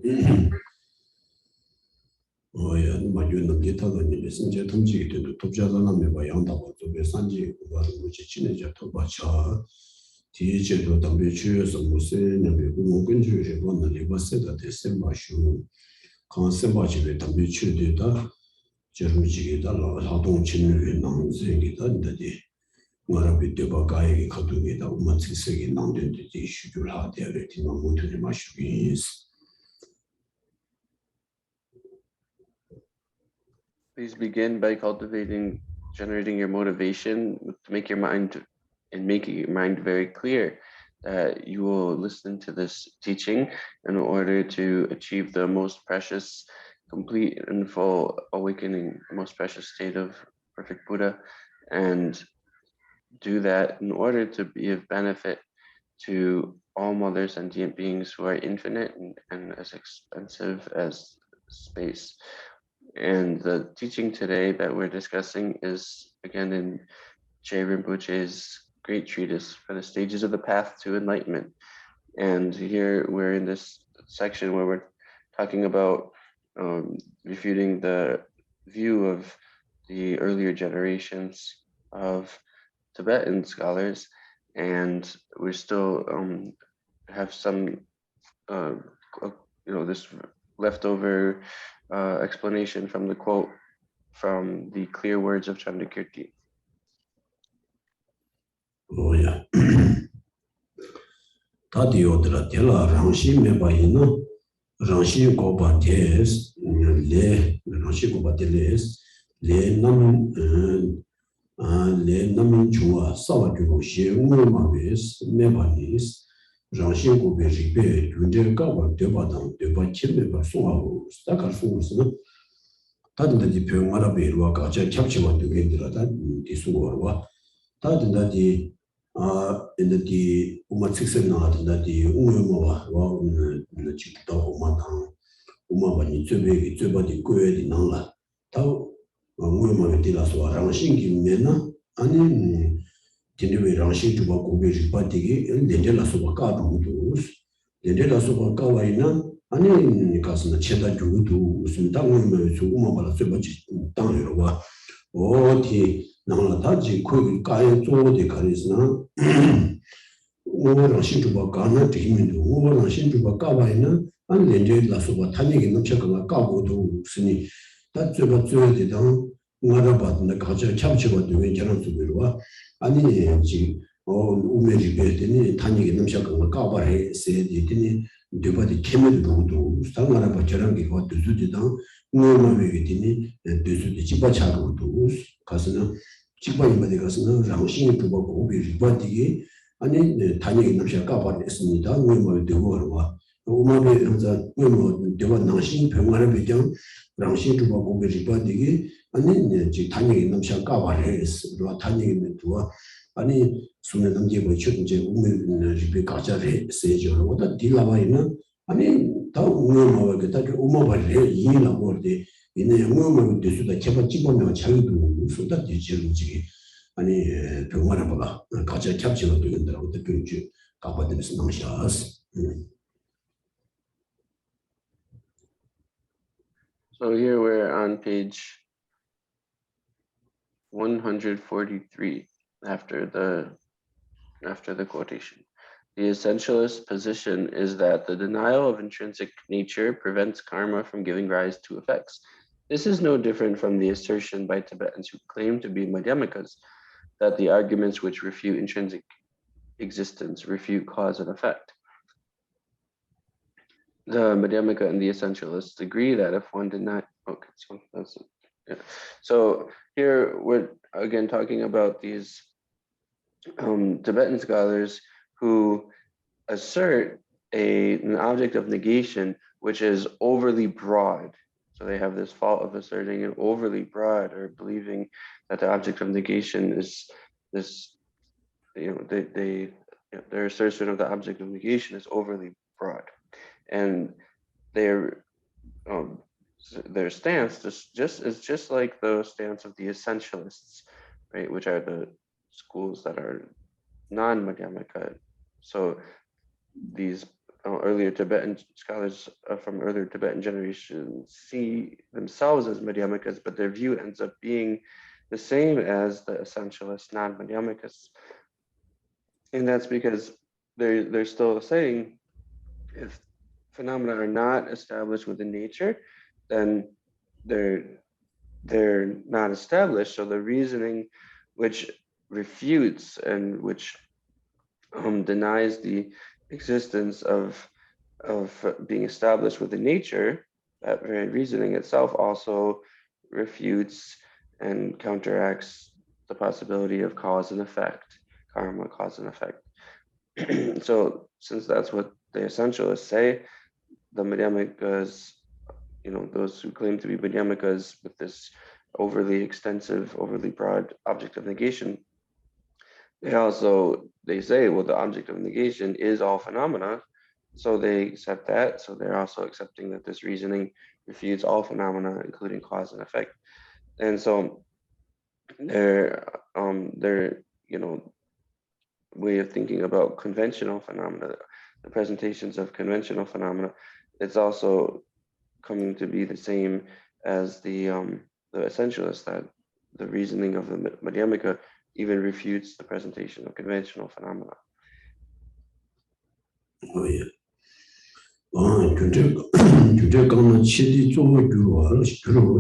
yeah, my unit data on the messenger Tomji to Topjana by Yanda to be Sanji, which is Chinese to Bacha, teacher to Tambichu, some Musin, and we won't contribute one the labor said that the same shoe. Can't say much of it, Tambichu data, Jeremy how don't you know, saying it under the Marabi Debagai, Katugeta, Matsig, non issue you had everything on what to the machines. Please begin by generating your motivation to make your mind and making your mind very clear that you will listen to this teaching in order to achieve the most precious, complete and full awakening, the most precious state of perfect Buddha, and do that in order to be of benefit to all other sentient beings who are infinite and as expensive as space. And the teaching today that we're discussing is again in Che Rinpoche's great treatise for the stages of the path to enlightenment. And here we're in this section where we're talking about refuting the view of the earlier generations of Tibetan scholars, and we still have some this leftover explanation from the quote from the clear words of Chandrakirti. Oh yeah. Tadiodra tela Ranshi Mebaino, Ranshi Goba Tes, Le Ranshi Goba Teles, Le Namin Chua, Savaju, She, Mavis, Mebanis, Ranshi Gobe Ribe, Junde Gaba, Debadan, Deba Chimeba Suavu, Stakar Fools, Tadda di Pumarabe, Wakacha, Chapchiva to Gendra, Disuarwa, Tadda di in the Umatsix not that the Umama, the Chipta Umatan, Umabani, Tubati, Kuedi Nala, Tau, Umama Tilas were Ranshingi Mena, and Tinui Ranshin to Bakubi Patigi, and the Della Subaka to the Della Subakawaina, and in Casana Cheta to Sintang, Umama Subachi, Tangerova, or the Nalataji could Kaya told the Karisna. Over to Bakana to him into over to Bakawaina, and then did La Subatani in the Chakala Kabo to Sini. That's about 30 down, Narabat and the Kaja Chapchava to Veteran to Bilwa, and in the Umeri Betini, Tani in the Chakala Kaba said it Debati came to Stangara Bacharangi got to do down, no Maritini, and the Chipachago to Casana. Chipa Imadicasana, Ramshin to Bakobi, Ribati, and Tani Nashaka Esnita, Wimo de Warwa, Umami, the Wimo de Nashin, Pemarabijan, Ramshin to Bakobi, Ribati, and then Tani Namshaka, Tani Tua, and Sunam Jebo Chutje, Rebecca, Sage or what a Dilavaina, I mean, Tau Wimo, Uma, Yina, or the in a moment to the Chapachimon child, so that is Jeruji, and Pumarabala, and Kaja capture to the picture, Kapatis Namshas. So here we're on page 143 after the quotation. The essentialist position is that the denial of intrinsic nature prevents karma from giving rise to effects. This is no different from the assertion by Tibetans who claim to be Madhyamikas that the arguments which refute intrinsic existence refute cause and effect. The Madhyamika and the essentialists agree that if one denies, okay, so that's it. Yeah. So here we're again talking about these Tibetan scholars who assert an object of negation which is overly broad. So they have this fault of asserting an overly broad or believing that the object of negation is this, their assertion of the object of negation is overly broad. And their stance is just like the stance of the essentialists, right, which are the schools that are non-Madhyamika. So these earlier Tibetan scholars from earlier Tibetan generations see themselves as Madhyamikas, but their view ends up being the same as the essentialist non-Madhyamikas. And that's because they're still saying if phenomena are not established within nature, then they're not established. So the reasoning which refutes and which denies the existence of being established within nature, that very reasoning itself also refutes and counteracts the possibility of cause and effect, karma, cause and effect. So since that's what the essentialists say, the Madhyamikas, those who claim to be Madhyamikas with this overly extensive, overly broad object of negation, they say, well, the object of negation is all phenomena, so they accept that. So they're also accepting that this reasoning refutes all phenomena, including cause and effect. And so their way of thinking about conventional phenomena, the presentations of conventional phenomena, it's also coming to be the same as the essentialist, that the reasoning of the Madhyamika even refutes the presentation of conventional phenomena. Oh yeah. Today come chili zomo guru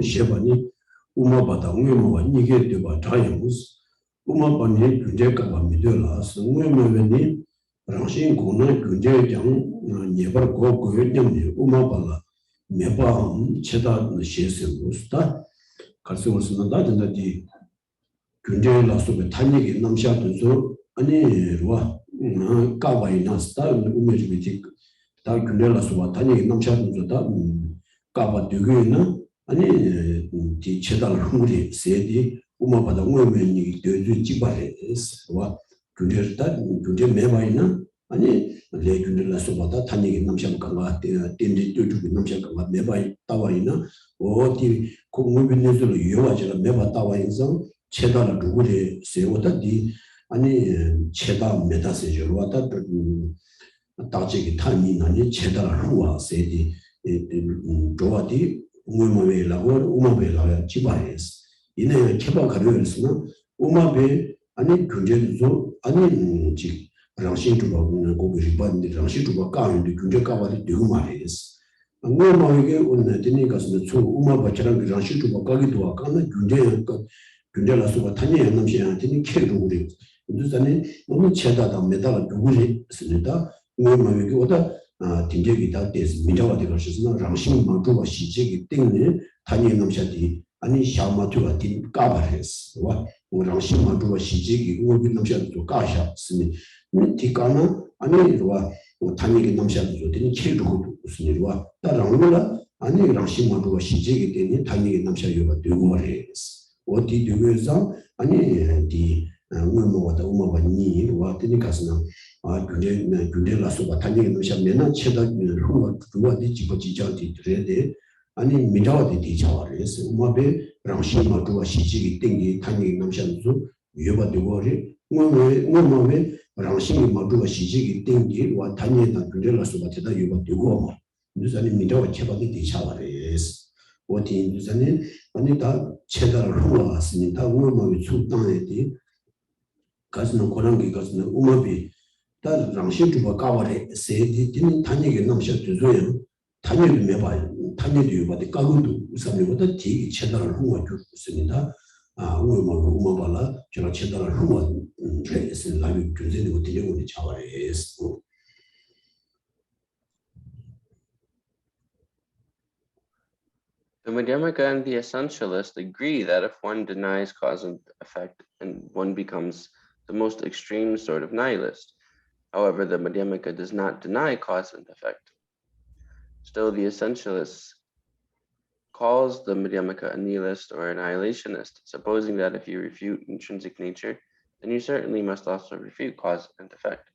shebani uma badangwe mo nige de ba tayamus uma bani today kaba midela sungwe meni rangshin guna today jang nebar go nyamni uma bala meba cheda shese musta kalsang da da di today la so be tanyege namsha to ani ruwa kaba inasta umejibiti 다 균열라 수와 단위 남샤도다 까바 되게나 아니 디 체달 흥리 세디 우마바다 우메니 되지 지바레스 와 균열다 균열 매바이나 아니 레 균열라 수바다 단위 남샤가 딘디 되지 남샤가 매바이 따와이나 어디 공무빈들로 유화지라 매바 따와인서 체달 누구리 세워다 디 아니 체다 메다세죠 와다 다지기 타니나니 체다 후와 세디 조아디 우마베라고 우마베라 지바레스 이내 개발 가르에서는 우마베 아니 군제도 아니 지 랑신주바고는 고기를 받는데 랑신주바 가는데 군제 가발이 되고 말이스 우마베게 오늘 되니까서 저 우마바처럼 랑신주바 가기도 아까는 군제라서 타니 남시한테는 캐루리 그래서는 너무 체다다 메다가 누구리 쓰니다 우마베게 오다 딩제기 다 데스 미자와 되거든요. 랑신 만두와 시제기 때문에 타니 남샤디 아니 샤마투가 딘 까바레스 와 랑신 만두와 시제기 우비 남샤도 까샤 쓰니 티카나 아니 와 타니기 남샤도 되니 체르고 쓰니와 따라오라 아니 랑신 만두와 시제기 때문에 타니기 남샤요가 되고 말레스 어디 되고서 아니 디 우마와다 우마바니 와 되니까스나 군대라서 바탕에 놓으시면은 체다를 후가 두어디 집어지자디 드레데 아니 미자와디 디자와레스 우마베 랑시마 두어 시지기 땡기 타니 남산수 유바되고리 우마베 랑시마 두어 시지기 땡기 와 타니에다 군대라서 바테다 유바되고 누산이 미자와 체바디 디자와레스 어디 누산이 아니 다 체다를 후가 왔으니까 우마베 출당에디 가스는 고랑기 가스는 우마베 다 랑신주바 까와레 세디 딘 타니게 남샤드조요 타니도 메바 타니도 요바데 까고도 우삼이보다 되게 체다를 후와 주습니다 우마발라 제가 체다를 후와 트레이스 라이브 준세는 어디에 자와레스 The Madhyamaka and the essentialist agree that if one denies cause and effect, and one becomes the most extreme sort of nihilist. However, the Madhyamaka does not deny cause and effect. Still, the essentialist calls the Madhyamaka a nihilist or annihilationist, supposing that if you refute intrinsic nature, then you certainly must also refute cause and effect.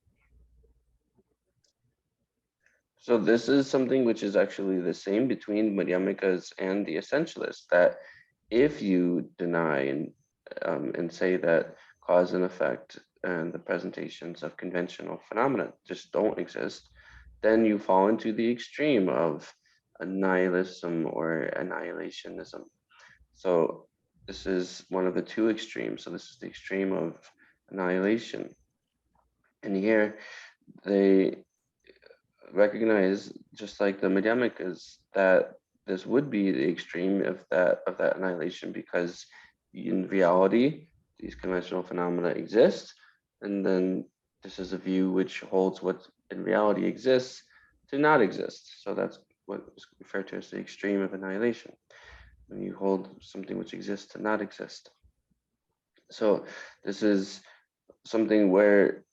So this is something which is actually the same between Madhyamikas and the essentialists, that if you deny and say that cause and effect and the presentations of conventional phenomena just don't exist, then you fall into the extreme of nihilism or annihilationism. So this is one of the two extremes. So this is the extreme of annihilation. And here they recognize, just like the Madhyamikas, that this would be the extreme of that annihilation, because in reality these conventional phenomena exist, and then this is a view which holds what in reality exists to not exist. So that's what is referred to as the extreme of annihilation, when you hold something which exists to not exist. So this is something where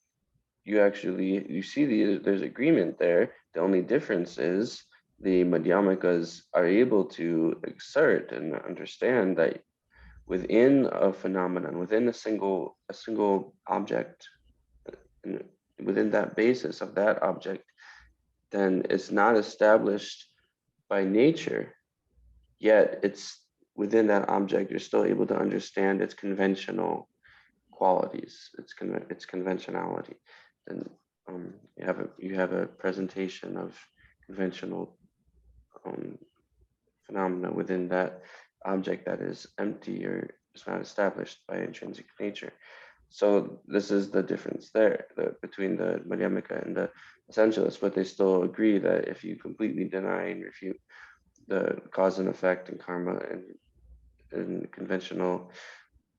you see there's agreement there. The only difference is the Madhyamikas are able to exert and understand that within a phenomenon, within a single object, within that basis of that object, then it's not established by nature, yet it's within that object, you're still able to understand its conventional qualities, its conventionality. And you have a presentation of conventional phenomena within that object that is empty or is not established by intrinsic nature. So this is the difference there between the Madhyamika and the essentialists, but they still agree that if you completely deny and refute the cause and effect and karma and conventional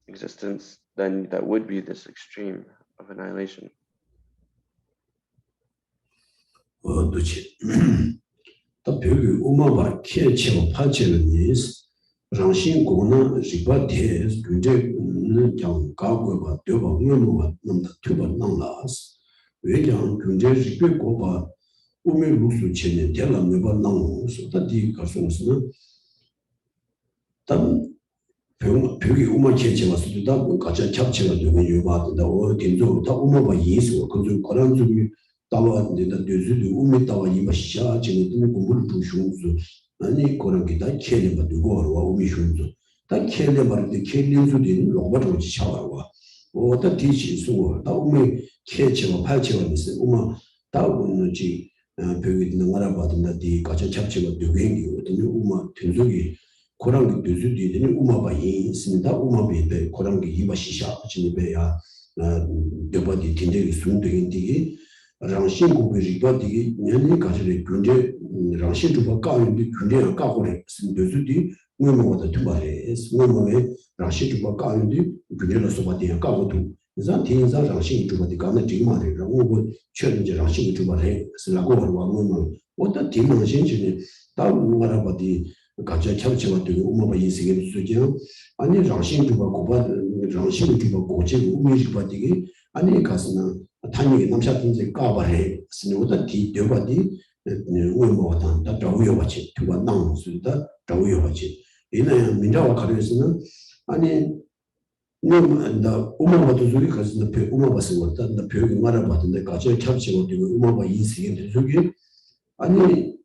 existence, then that would be this extreme of annihilation. 벽이 우마 체체 왔을 때 가자 잡체가 되는 요바다 어 된도 다 우마바 예수 그 거란 중에 따와는데 되지도 우미 따와 이마 시샤 지는 공부를 주슈스 아니 그런 게다 켈레바 되고 와 우미 슈스 다 켈레바르데 켈린수디는 로바로 지샤와 어다 디시수 다 우미 체체와 팔체와 있어 우마 다 우는지 벽이 있는 알아봤는데 디 가자 잡체가 되고 행기거든요 우마 된속이 고랑기 되주디는 우마바이 있습니다. 우마베데 고랑기 이바시샤 진이베야 되버디 딘데기 순되인디 랑신고 베리바디 년이 가지를 군제 랑신주바 까는데 군제가 까고래 되주디 우마보다 투바레 우마에 랑신주바 까는데 군제로서 바디야 까고도 이상 대인사 랑신주바디 까는 지마레 우고 최근제 랑신주바레 슬라고 와는 어떤 디멘션이 다 우마라바디 가자 참치와 되고 우마바 인생의 수죠 아니 정신주가 고바 정신주가 고제 우미주가 되게 아니 가서는 단위에 남샤든지 까바해 스노다 디 되바디 우마바단 다 저우여 같이 두바 나오스다 저우여 같이 이내 민자와 가르에서는 아니 나 우마바도 소리 가서는 배 우마바스 왔다 나 배우기 말아봤는데 가자 참치와 되고 우마바 인생의 수죠 아니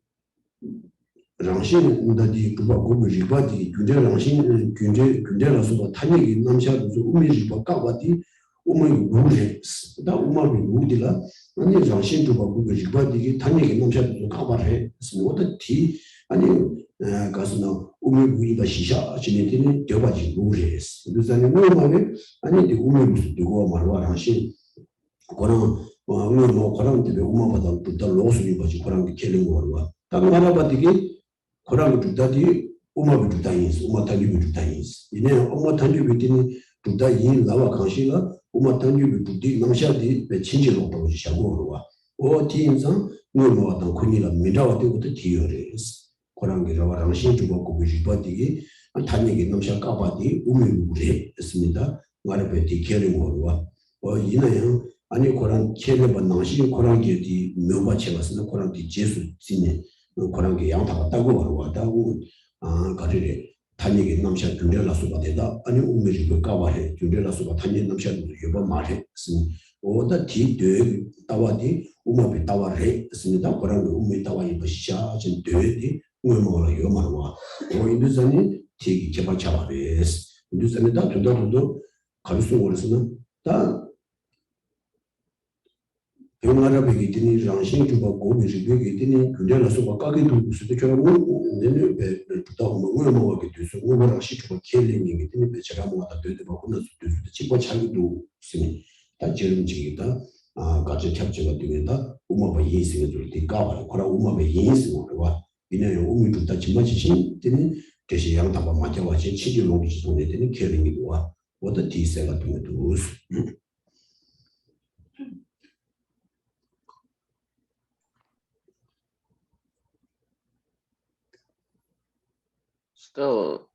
랑신 우다디 그바 고부 리바디 군제 랑신 군제라서 타니기 남샤도 우미리바 까바디 우마이 우르 다 우마비 우디라 아니 랑신 그바 고부 리바디 타니기 남샤도 까바레 스모다 티 아니 가스나 우미부이바 시샤 지네티니 되바지 우르스 그래서 뭐마네 아니 디 우미부스 되고 말와 랑신 그런 뭐 그런 데 우마바다 또 로스니 바지 그런 게 켈링 거와 다른 하나바디기 고랑 주다디 우마비 주다인스 우마탄디비 주다인스 이네 우마탄디비티니 주다인 나와 강시가 우마탄디비 주디 남샤디 베 친지로 보지 샤고로와 오티인상 뭐뭐던 군이라 미라와디 것도 디어레스 고랑기라와 랑신 주고 비지바디 탄니기 남샤 까바디 우미우레 했습니다 마르베티 케링고로와 이나양 아니 고랑 케레바 낭시 고랑기디 묘바체바스나 고랑기 제수 지네 고랑기 양타가 따고 와다고 가리래 탄니기 남샤 준례라서가 되다 아니 우미리가 까바해 준례라서가 탄니 남샤도 여바 말해 쓰니 오다 디되 따와디 우마비 따와래 쓰니다 고랑기 우미 따와이 버시샤 진 되디 우마라 요마와 인도산이 티기 개발 잡아베스 인도산이 다 도도 가르소 거르스는 다 병아라베기 되니 장신 주가 고비 지베기 되니 그래라 소가 까기도 수도 내는 배부터 뭐게 돼서 오버라 시주가 켈링이 되니 배치가 뭐다 되도 바꾸는 수도 집어 차기도 있으니 다 지름직이다 같이 캡처가 되겠다 우마바 예수가 줄때 가봐 그러나 우마바 예수가 와 이내에 우미 다 집어지신 되니 대시 양답아 맞아와지 치료 로비지 돈에 되니 켈링이 와 뭐다 디세 같은 것도 Still,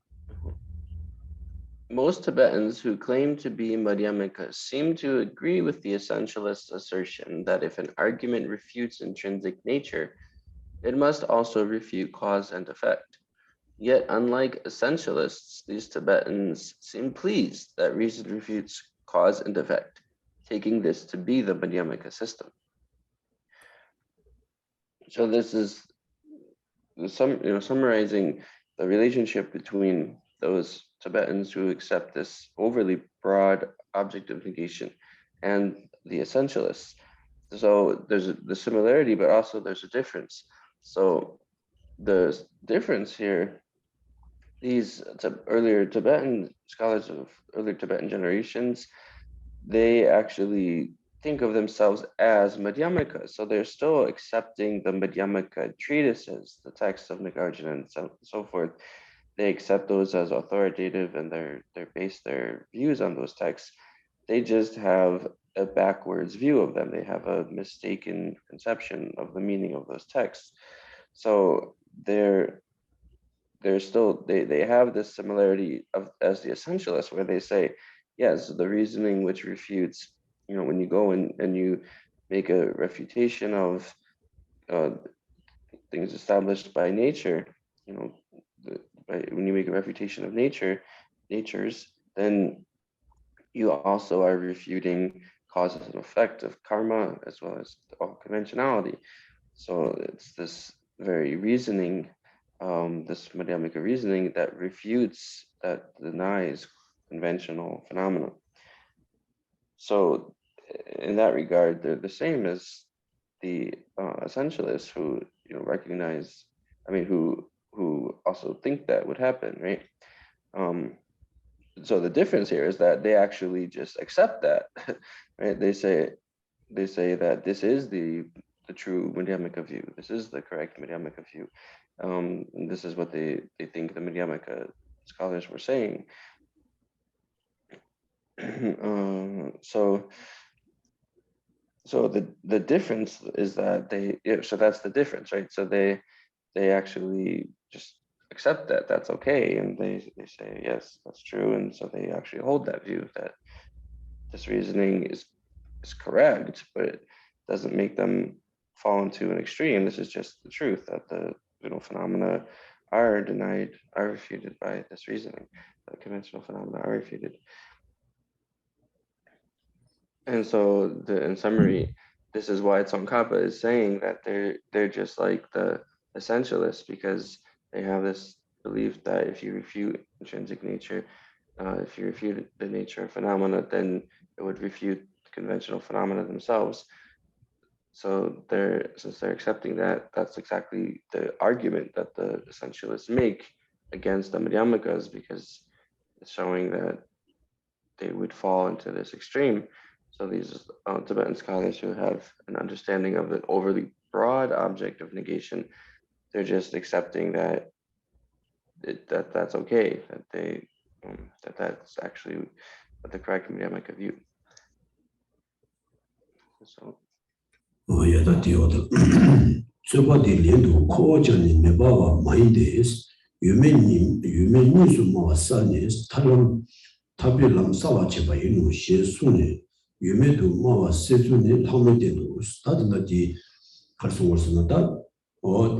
most Tibetans who claim to be Madhyamika seem to agree with the essentialist assertion that if an argument refutes intrinsic nature, it must also refute cause and effect. Yet, unlike essentialists, these Tibetans seem pleased that reason refutes cause and effect, taking this to be the Madhyamika system. So this is summarizing the relationship between those Tibetans who accept this overly broad object of negation and the essentialists. So there's the similarity, but also there's a difference. So the difference here, these earlier Tibetan scholars of earlier Tibetan generations, they actually think of themselves as Madhyamika. So they're still accepting the Madhyamika treatises, the texts of Nagarjuna and so forth. They accept those as authoritative and they base their views on those texts. They just have a backwards view of them. They have a mistaken conception of the meaning of those texts. So they're still, they have this similarity as the essentialists, where they say, yes, the reasoning which refutes, when you go and you make a refutation of things established by nature, when you make a refutation of natures, then you also are refuting causes and effect of karma as well as all conventionality. So it's this very reasoning, this Madhyamika reasoning that refutes, that denies conventional phenomena. So in that regard, they're the same as the essentialists who recognize, who also think that would happen, right? So the difference here is that they actually just accept that, right? They say that this is the true Madhyamika view. This is the correct Madhyamika view. And this is what they think the Madhyamika scholars were saying. So the difference is that so that's the difference, right? So they actually just accept that that's okay, and they say, yes, that's true, and so they actually hold that view that this reasoning is correct, but it doesn't make them fall into an extreme. This is just the truth, that the phenomena are denied, are refuted by this reasoning. The conventional phenomena are refuted. And so in summary, this is why Tsongkhapa is saying that they're just like the essentialists, because they have this belief that if you refute intrinsic nature, if you refute the nature of phenomena, then it would refute the conventional phenomena themselves. So since they're accepting that, that's exactly the argument that the essentialists make against the Madhyamikas, because it's showing that they would fall into this extreme. So these Tibetan scholars who have an understanding of an overly broad object of negation, they're just accepting that that's okay, that that's actually the correct Madhyamika view. So. 타빌람 사와체바 이노 셰수네 유메도 마와 세주네 타메데도 스타드나디 칼송월스나다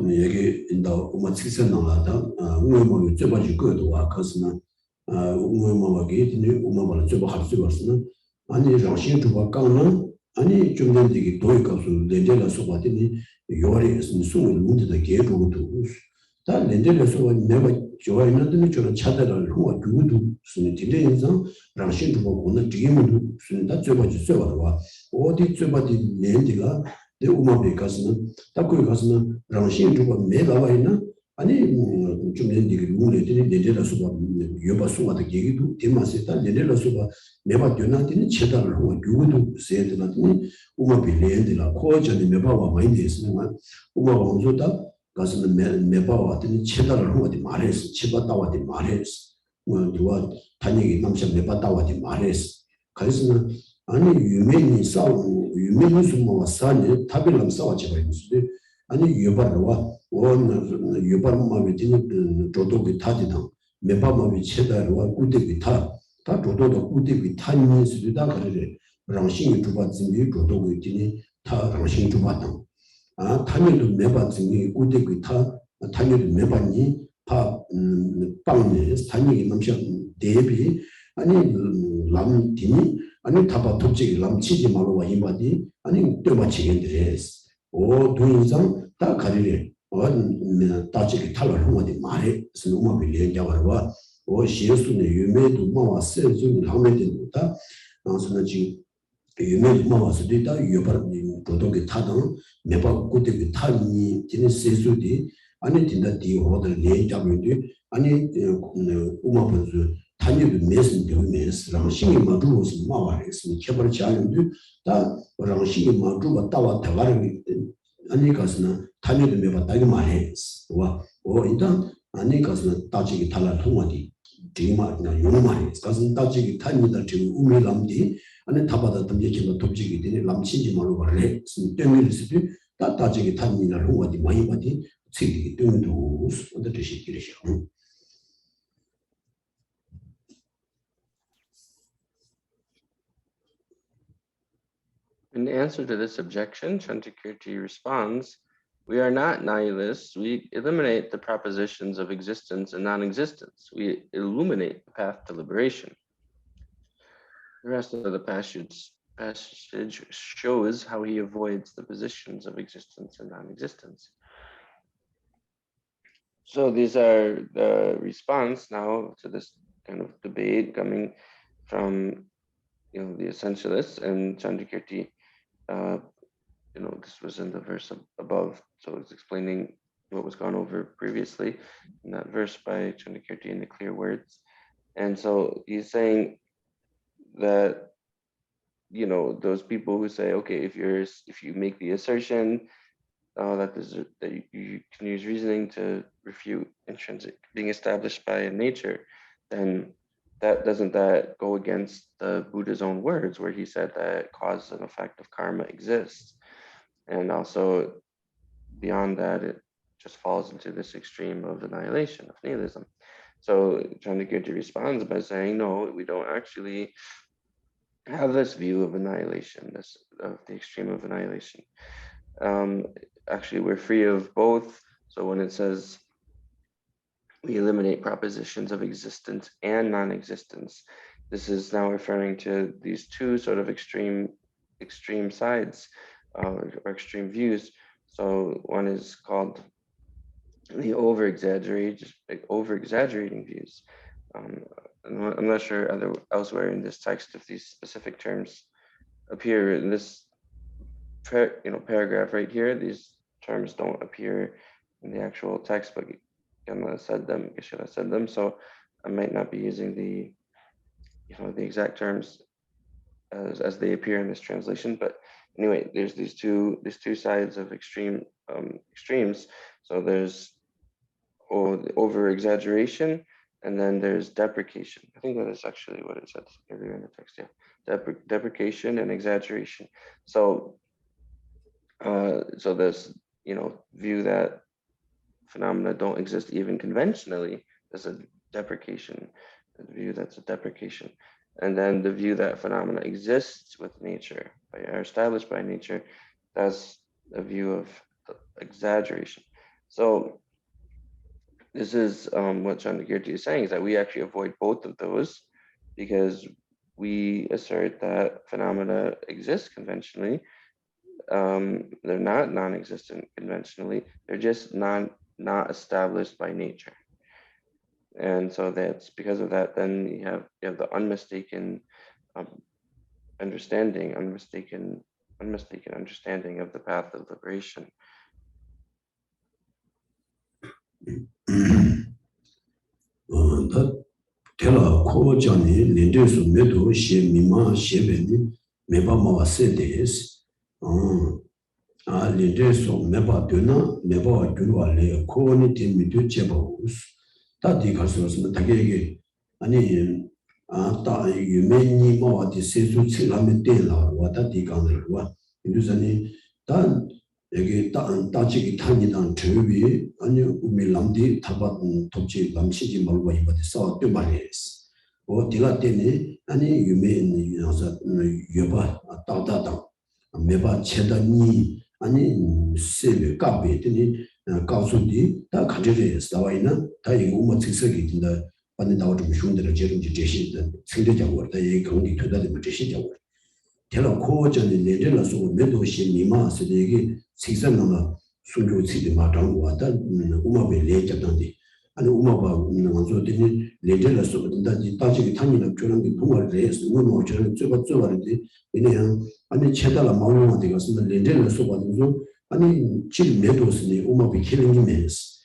얘기 인다 오마치세나라다 우모모 쩌바지 거도 와 커스나 우모모게 되네 우모모를 쩌바 할수 없으나 아니 정신 주바 강는 아니 좀 된디기 도이가서 내려서 봐더니 요리 숨을 문제다 개도도 다 렌데려서 내가 좋아하는 저런 차들을 하고 두고도 쓰는 인상 라신 주고 오늘 뒤에도 쓴다 저번에 써봐 어디 저번에 렌데가 내 우마베 가서는 딱 거기 가서는 라신 주고 매가와 있나 아니 좀 렌데가 문에들이 렌데라서 여바수가 얘기도 대마세다 렌데라서 매바 되나더니 체다를 하고 두고도 써야 되나더니 우마베 렌데라 코전에 매바와 많이 됐으면 우마방조다 가서는 매바와 같은 체다를 하고 말했어. 치바다와 말했어. 뭐 누가 단역이 남자 매바다와 말했어. 그래서는 아니 유명이 싸우고 유명이 숨어와 싸니 타빌람 싸워지 버리는데 아니 유바르와 원 유바르마비 되는 조도기 타디다 매바마비 체다르와 꾸데기 타다 조도도 꾸데기 타는 수다 그래. 랑싱이 주바진이 조도기 되니 타 랑싱 주바다 타녀도 매봤으니 꾸데기 타녀도 매봤니 빵네 타녀이 남셔 대비 아니 람디니 아니 타바 톱지 람치지 말로와 이마디 아니 떼마치겐드레스 오 두인상 다 가리래 따지기 탈을 한거디 말해 스노마 빌리엔자와 오 시에스네 유메도 마와 세즈는 하메된다 나서는 지금 유명히 모아서 되다 유바르니 보도게 타던 매바 고데게 타니 지는 세수디 아니 진짜 디호들 내잡는데 아니 우마분수 타니도 메신 되면서 랑싱이 마두스 마와레스 개발치 않는데 다 랑싱이 마두가 따와 대가리 아니 가서는 타니도 매바 따기 말해 와오 일단 아니 가서는 따지기 탈라 통화디 디마나 용마해 가서는 따지기 타니들 지금 우미람디 아니 타바다 덤제치가 톱지기 되니 람치지 말고 그래 땡밀스도 따따지기 타니나 홍어디 많이 받이 치디기 땡도 어떻게 시키리셔 In answer to this objection, Chantakirti responds, we are not nihilists. We eliminate the propositions of existence and non-existence. We illuminate the path to liberation. The rest of the passage shows how he avoids the positions of existence and non-existence. So these are the response now to this kind of debate coming from the essentialists, and Chandrakirti, this was in the verse above, so it's explaining what was gone over previously in that verse by Chandrakirti in the clear words. And so he's saying that those people who say, okay, if you make the assertion that you can use reasoning to refute intrinsic being established by nature, then doesn't that go against the Buddha's own words where he said that cause and effect of karma exists, and also beyond that it just falls into this extreme of annihilation, of nihilism. So Chandrakirti responds by saying, no, we don't actually have this view of annihilation, of the extreme of annihilation. Actually, we're free of both. So when it says we eliminate propositions of existence and non-existence, this is now referring to these two sort of extreme sides or extreme views. So one is called the over-exaggerating views. I'm not sure elsewhere in this text if these specific terms appear in this paragraph right here. These terms don't appear in the actual text, but Geshe said them, so I might not be using the exact terms as they appear in this translation. But anyway, there's these two sides of extremes. So there's over-exaggeration, and then there's deprecation. I think that is actually what it says earlier in the text. Yeah, deprecation and exaggeration. So this view that phenomena don't exist even conventionally is a deprecation. The view that's a deprecation, and then the view that phenomena exists with nature, are established by nature, that's a view of exaggeration. So this is what Chandrakirti is saying, is that we actually avoid both of those because we assert that phenomena exist conventionally. They're not non-existent conventionally. They're just not established by nature. And so that's because of that, then you have the unmistaken unmistaken understanding of the path of liberation. Tela ko jani lende su medo she mima shebeni meba mawa sedes lende su meba duna meba gyulwa le ko ni te mido cheba us ta di kaso sma tagege ani ta yume ni mawa di sesu tsilame te la wa ta di kanra wa indu zani ta 여기 따지기 탄이랑 저위 아니 우미 람디 타바 톱지 람시지 말고 이거데 써 뜻말이스 어디가 때니 아니 유메인 유나서 여바 따다다 메바 체다니 아니 세베 까베 되니 가수디 다 가져져 나와있나 다 이거 뭐 즉석이 된다 반대 나와 좀 쉬운데를 제공지 제시된 생대적으로 다 얘기 경기 도달이 뭐 제시적으로 제가 코어전에 내려서 매도시 미마스 되게 식상나 순교치도 마땅고 왔다 우마베 레자던데 아니 우마바 나서더니 내려서 된다지 따지기 탄이나 그런 게 부모를 해서 우마 저는 쪼바쪼바는데 그냥 아니 체달라 마음한테 가서 내려서 받으면서 아니 질 매도스니 우마베 킬링이면서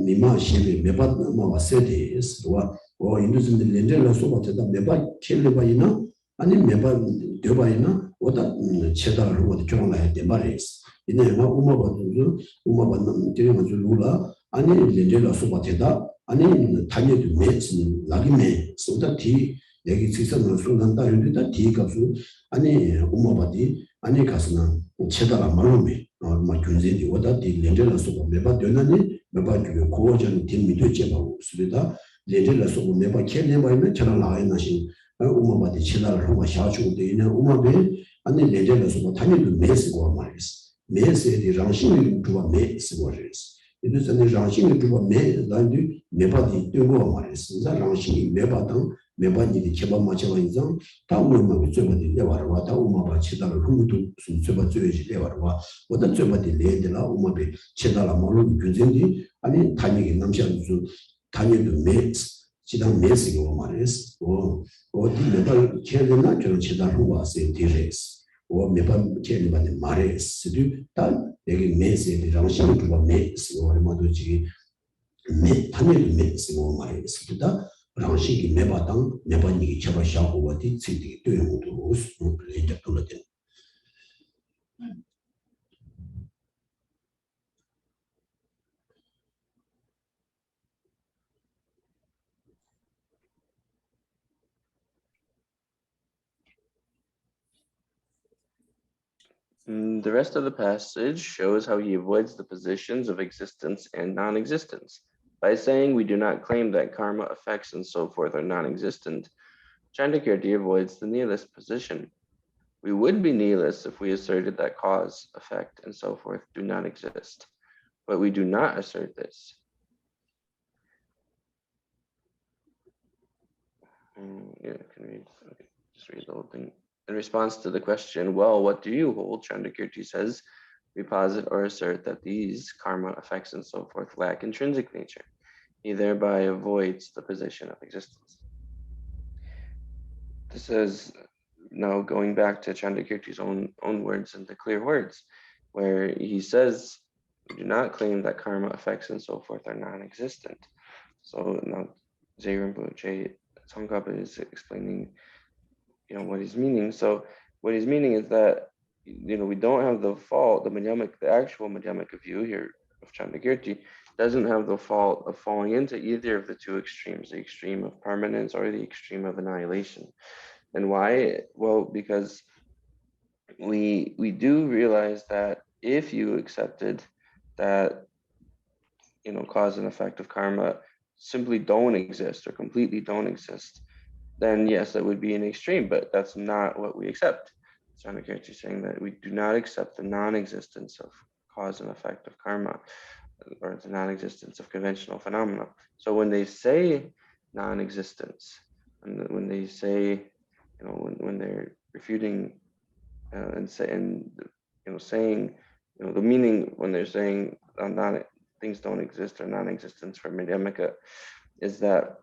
미마 시비 매바 마와 세데스 와 인도스들 내려서 받다 매바 킬레바이나 아니 매바 되바이나 오다 체달을 하고 조롱을 때 말이스 이내가 우마바는 되는 줄라 아니 렌젤라 소바테다 아니 단위도 매스는 나기매 소다티 여기 지선을 쏟는다 이러다 뒤가서 아니 우마바디 아니 가서는 체달아 말로매 막 군제디 오다디 렌젤라 소바 매바 되나니 매바 그 고전 팀미도 제바고 수리다 렌젤라 소바 매바 켈레바이면 저랑 나이나신 우마바디 체달을 하고 샤주고 되는 우마베 아니 렌젤라 소바 단위도 매스고 말이스 매스에 장신이 두바 매스고레스 이들은 장신이 두바 매 단디 매바디 되고 말이스 장신이 매바당 매바디 제바 마찬가 인상 다음으로 저번에 내와라 다 우마바 치다를 흥도 저번 주에지 내와라 어떤 저번에 내들라 우마베 치다라 모르는 근전디 아니 단위가 남샤주 단위도 매스 지단 매스고 말이스 어디 매바 체르나 저런 치다를 와서 디레스 오 매번 제일반에 말했으리 단 여기 메시지 장신이 두고 메시 얼마도 지기 메 판을 메시고 말했습니다. 장신이 매바당 매번이 쳐봐 샤고 어디 지디 되고도 이제 돌아든 The rest of the passage shows how he avoids the positions of existence and non-existence. By saying we do not claim that karma, effects, and so forth are non-existent, Chandrakirti avoids the nihilist position. We would be nihilists if we asserted that cause, effect, and so forth do not exist, but we do not assert this. Yeah, can read. Okay, just read the whole thing. In response to the question, well, what do you hold? Chandrakirti says, we posit or assert that these karma, effects, and so forth lack intrinsic nature. He thereby avoids the position of existence. This is now going back to Chandrakirti's own words and the clear words, where he says, we do not claim that karma, effects, and so forth are non-existent. So now Jay Tsongkhapa is explaining what he's meaning. So what he's meaning is that we don't have the fault, the actual madhyamika view here of Chandrakirti doesn't have the fault of falling into either of the two extremes, the extreme of permanence or the extreme of annihilation. And why? Well, because we do realize that if you accepted that cause and effect of karma simply don't exist or completely don't exist, then yes, that would be an extreme, but that's not what we accept. Chandrakirti is saying that we do not accept the non-existence of cause and effect of karma, or the non-existence of conventional phenomena. So when they say non-existence, and when they say, when they're refuting saying, the meaning when they're saying things don't exist or non-existence for Madhyamaka is that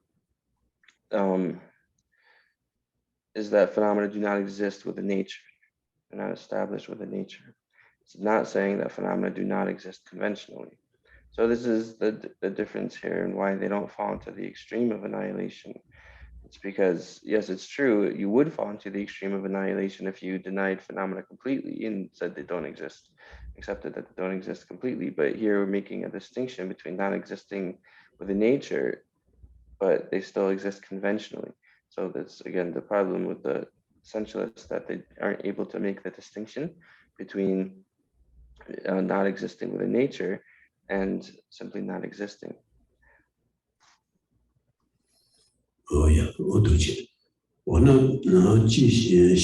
phenomena do not exist within nature. They're not established within nature. It's not saying that phenomena do not exist conventionally. So this is the difference here and why they don't fall into the extreme of annihilation. It's because, yes, it's true, you would fall into the extreme of annihilation if you denied phenomena completely and said they don't exist, accepted that they don't exist completely. But here we're making a distinction between not existing within nature, but they still exist conventionally. So that's, again, the problem with the essentialists, that they aren't able to make the distinction between not existing within nature and simply not existing. Oh yeah, 어떠지? 오늘 지시에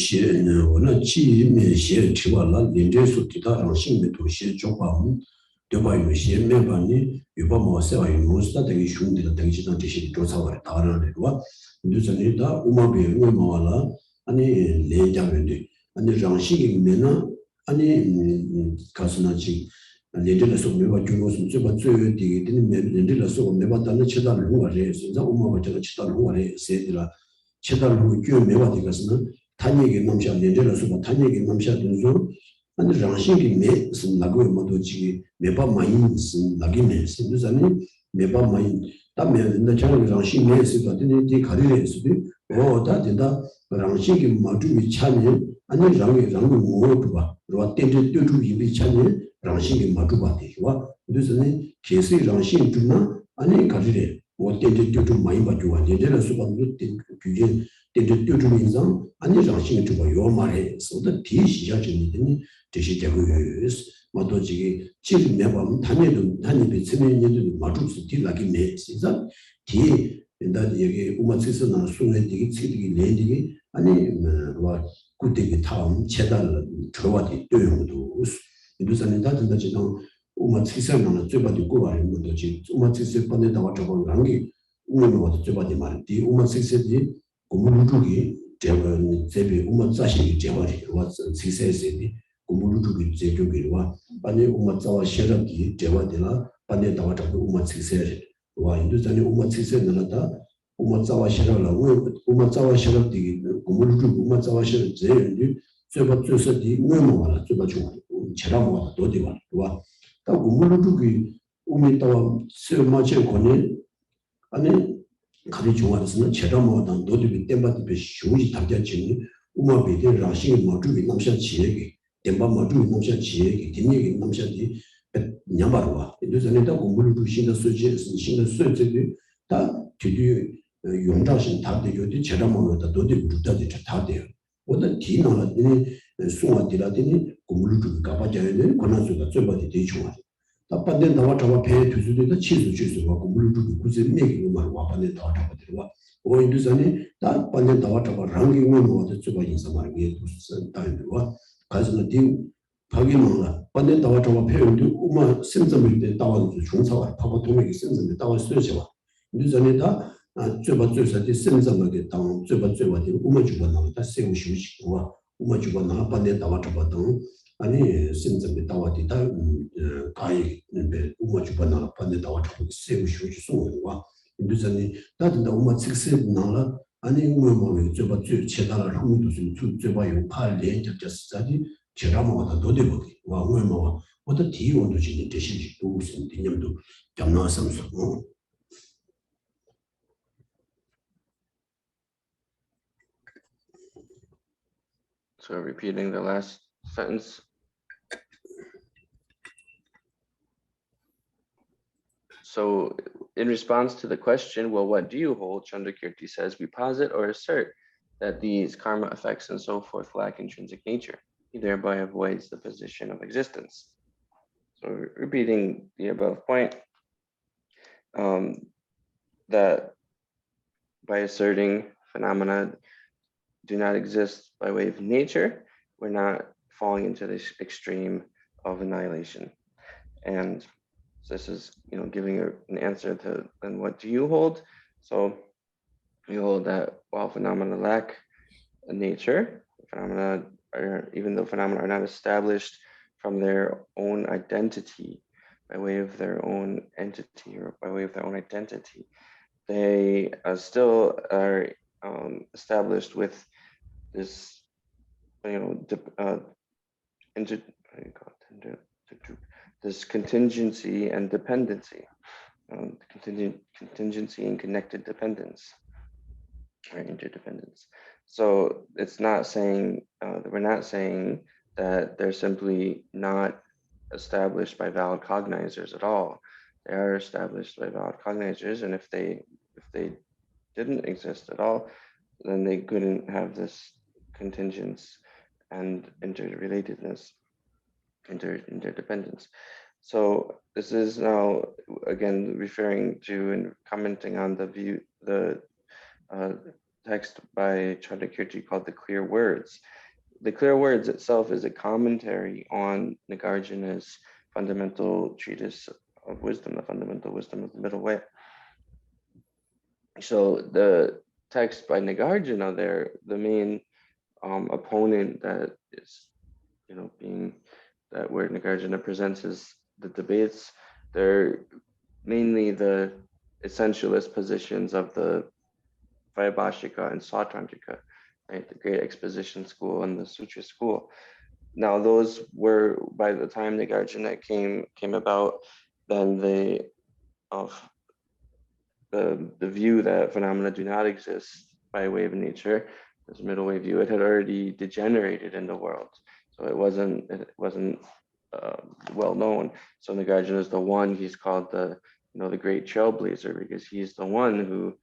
오늘 지면시에 지와라 린제수 기타랑 신메도 시 조금 되바요 시 매반이 유바모세와 유모스다 되게 흉들어 되게 지도 지시 조사와 다른데와 뉴스니다 우마베 우마와라 아니 레자면데 아니 장식이 메나 아니 가스나지 렌들에서 매바 주고서 저번 주에 되게 되는 렌들에서 매바다는 치다를 후아래 진짜 우마가 제가 치다를 후아래 세들아 치다를 교 매바 되가서는 단얘기 넘샤 렌들에서 단얘기 넘샤 된소 아니 장식이 매 나고 뭐도지 매바 많이 나기네 신도자니 매바 많이 다음에 나 저는 장식 매스가 되는데 가리래서도 다 된다 장식이 마주미 차니 아니 장이 뭐도 봐 그와 땡제 뚜뚜 이비 차니 장식이 마주바대와 그래서는 계속 장식 주나 아니 가지래 뭐 땡제 뚜뚜 많이 봐주와 예전에 수반도 규제 땡제 뚜뚜 인상 아니 장식 주고 요 말에 서도 비시자적이더니 대시되고요 뭐도지 집 매번 단위도 단위비 세면에도 마주스 딜라기 내 진짜 뒤 인다 여기 우마치스나 손에 되게 치기 내디기 아니 뭐 그때 다음 체달 저와디 또용도 이두산에 다든다 지금 우마치스는 저바디 고발인 것도지 우마치스 번에다 와서 관계 우마도 저바디 말디 우마치스디 고무루기 제가 제비 우마자시 제바리 와서 치세세디 고무루기 제교기와 아니 우마자와 셔럽기 제바디나 번에다 와서 우마치스에 와 인도산에 우마치스는다 우마자와 셔럽라 우마자와 셔럽디 고무루기 우마자와 셔럽 제인디 저바 저서디 뭐뭐라 저바 좀 제라모가 도디와 와 다 고무루기 우미타와 세마체 권이 아니 가리 중앙에서는 제라모다 도디비 땜바디 쇼지 답변치니 우마비데 라싱 마주비 남샤 지에게 땜바 마주비 남샤 지에게 뒷얘기 남샤디 냠바로와 인도산에다 고무루기 신의 소지 신의 소지들이 다 뒤뒤 용자신 답되죠 제라모다 도디비 주다데 다돼요 오늘 뒤나라더니 송아디라더니 고물을 가봐줘야 권한수가 좁아지 대충 답반된 나와 잡아 배 두수도 치수 주수가 고물을 주고 굳이 내기로 말 와반에 나와 잡아 들어와 오인두산이 답반된 나와 잡아 랑기면 뭐도 좁아 인사 말게 두수 다이와 가서 뒤 파기는 반된 나와 잡아 배우도 우마 심점일 때 나와서 중사와 파고 동맥이 심점에 나와 쓰여져 인두산이다 좁아 좁아지 심점하게 당 좁아지 우마 주고 나왔다 세우 쉬우시고 우마 주고 나 반된 나와 잡아 등 아니 심점에 나와디다 가이는데 우마 주고 나 반된 나와 잡아 세우 쉬우시 송와 인두산이 다든다 우마 직세 나라 아니 우마 뭐 좁아 체다를 한도 좀 좁아 요 팔레 적자스자지 제라모가 더 되거든 와 우마 뭐 어떤 뒤원도 지는 대신 또 무슨 개념도 jamnasamso So repeating the last sentence. So in response to the question, well, what do you hold? Chandrakirti says, we posit or assert that these karma effects and so forth lack intrinsic nature. He thereby avoids the position of existence. So repeating the above point, that by asserting phenomena do not exist by way of nature, we're not falling into this extreme of annihilation. And this is, giving an answer to, then what do you hold? So you hold that while phenomena lack a nature, phenomena are, even though phenomena are not established from their own identity, by way of their own entity or by way of their own identity. They still are established with this, this contingency and dependency, contingency and connected dependence, or interdependence. So it's not saying we're not saying that they're simply not established by valid cognizers at all. They are established by valid cognizers, and if they didn't exist at all, then they couldn't have this contingence and interrelatedness, interdependence. So this is now again referring to and commenting on the text by Chandrakirti called the Clear Words. The Clear Words itself is a commentary on Nagarjuna's fundamental treatise of wisdom, the fundamental wisdom of the middle way. So the text by Nagarjuna there, the main opponent that is, being that where Nagarjuna presents the debates, they're mainly the essentialist positions of the Vaibhashika and Sautrantika, right? The great exposition school and the sutra school. Now those were, by the time Nagarjuna came about, then the view that phenomena do not exist by way of nature, this middle way view, it had already degenerated in the world. So it wasn't well known. So Nagarjuna is the one, he's called the great trailblazer, because he's the one who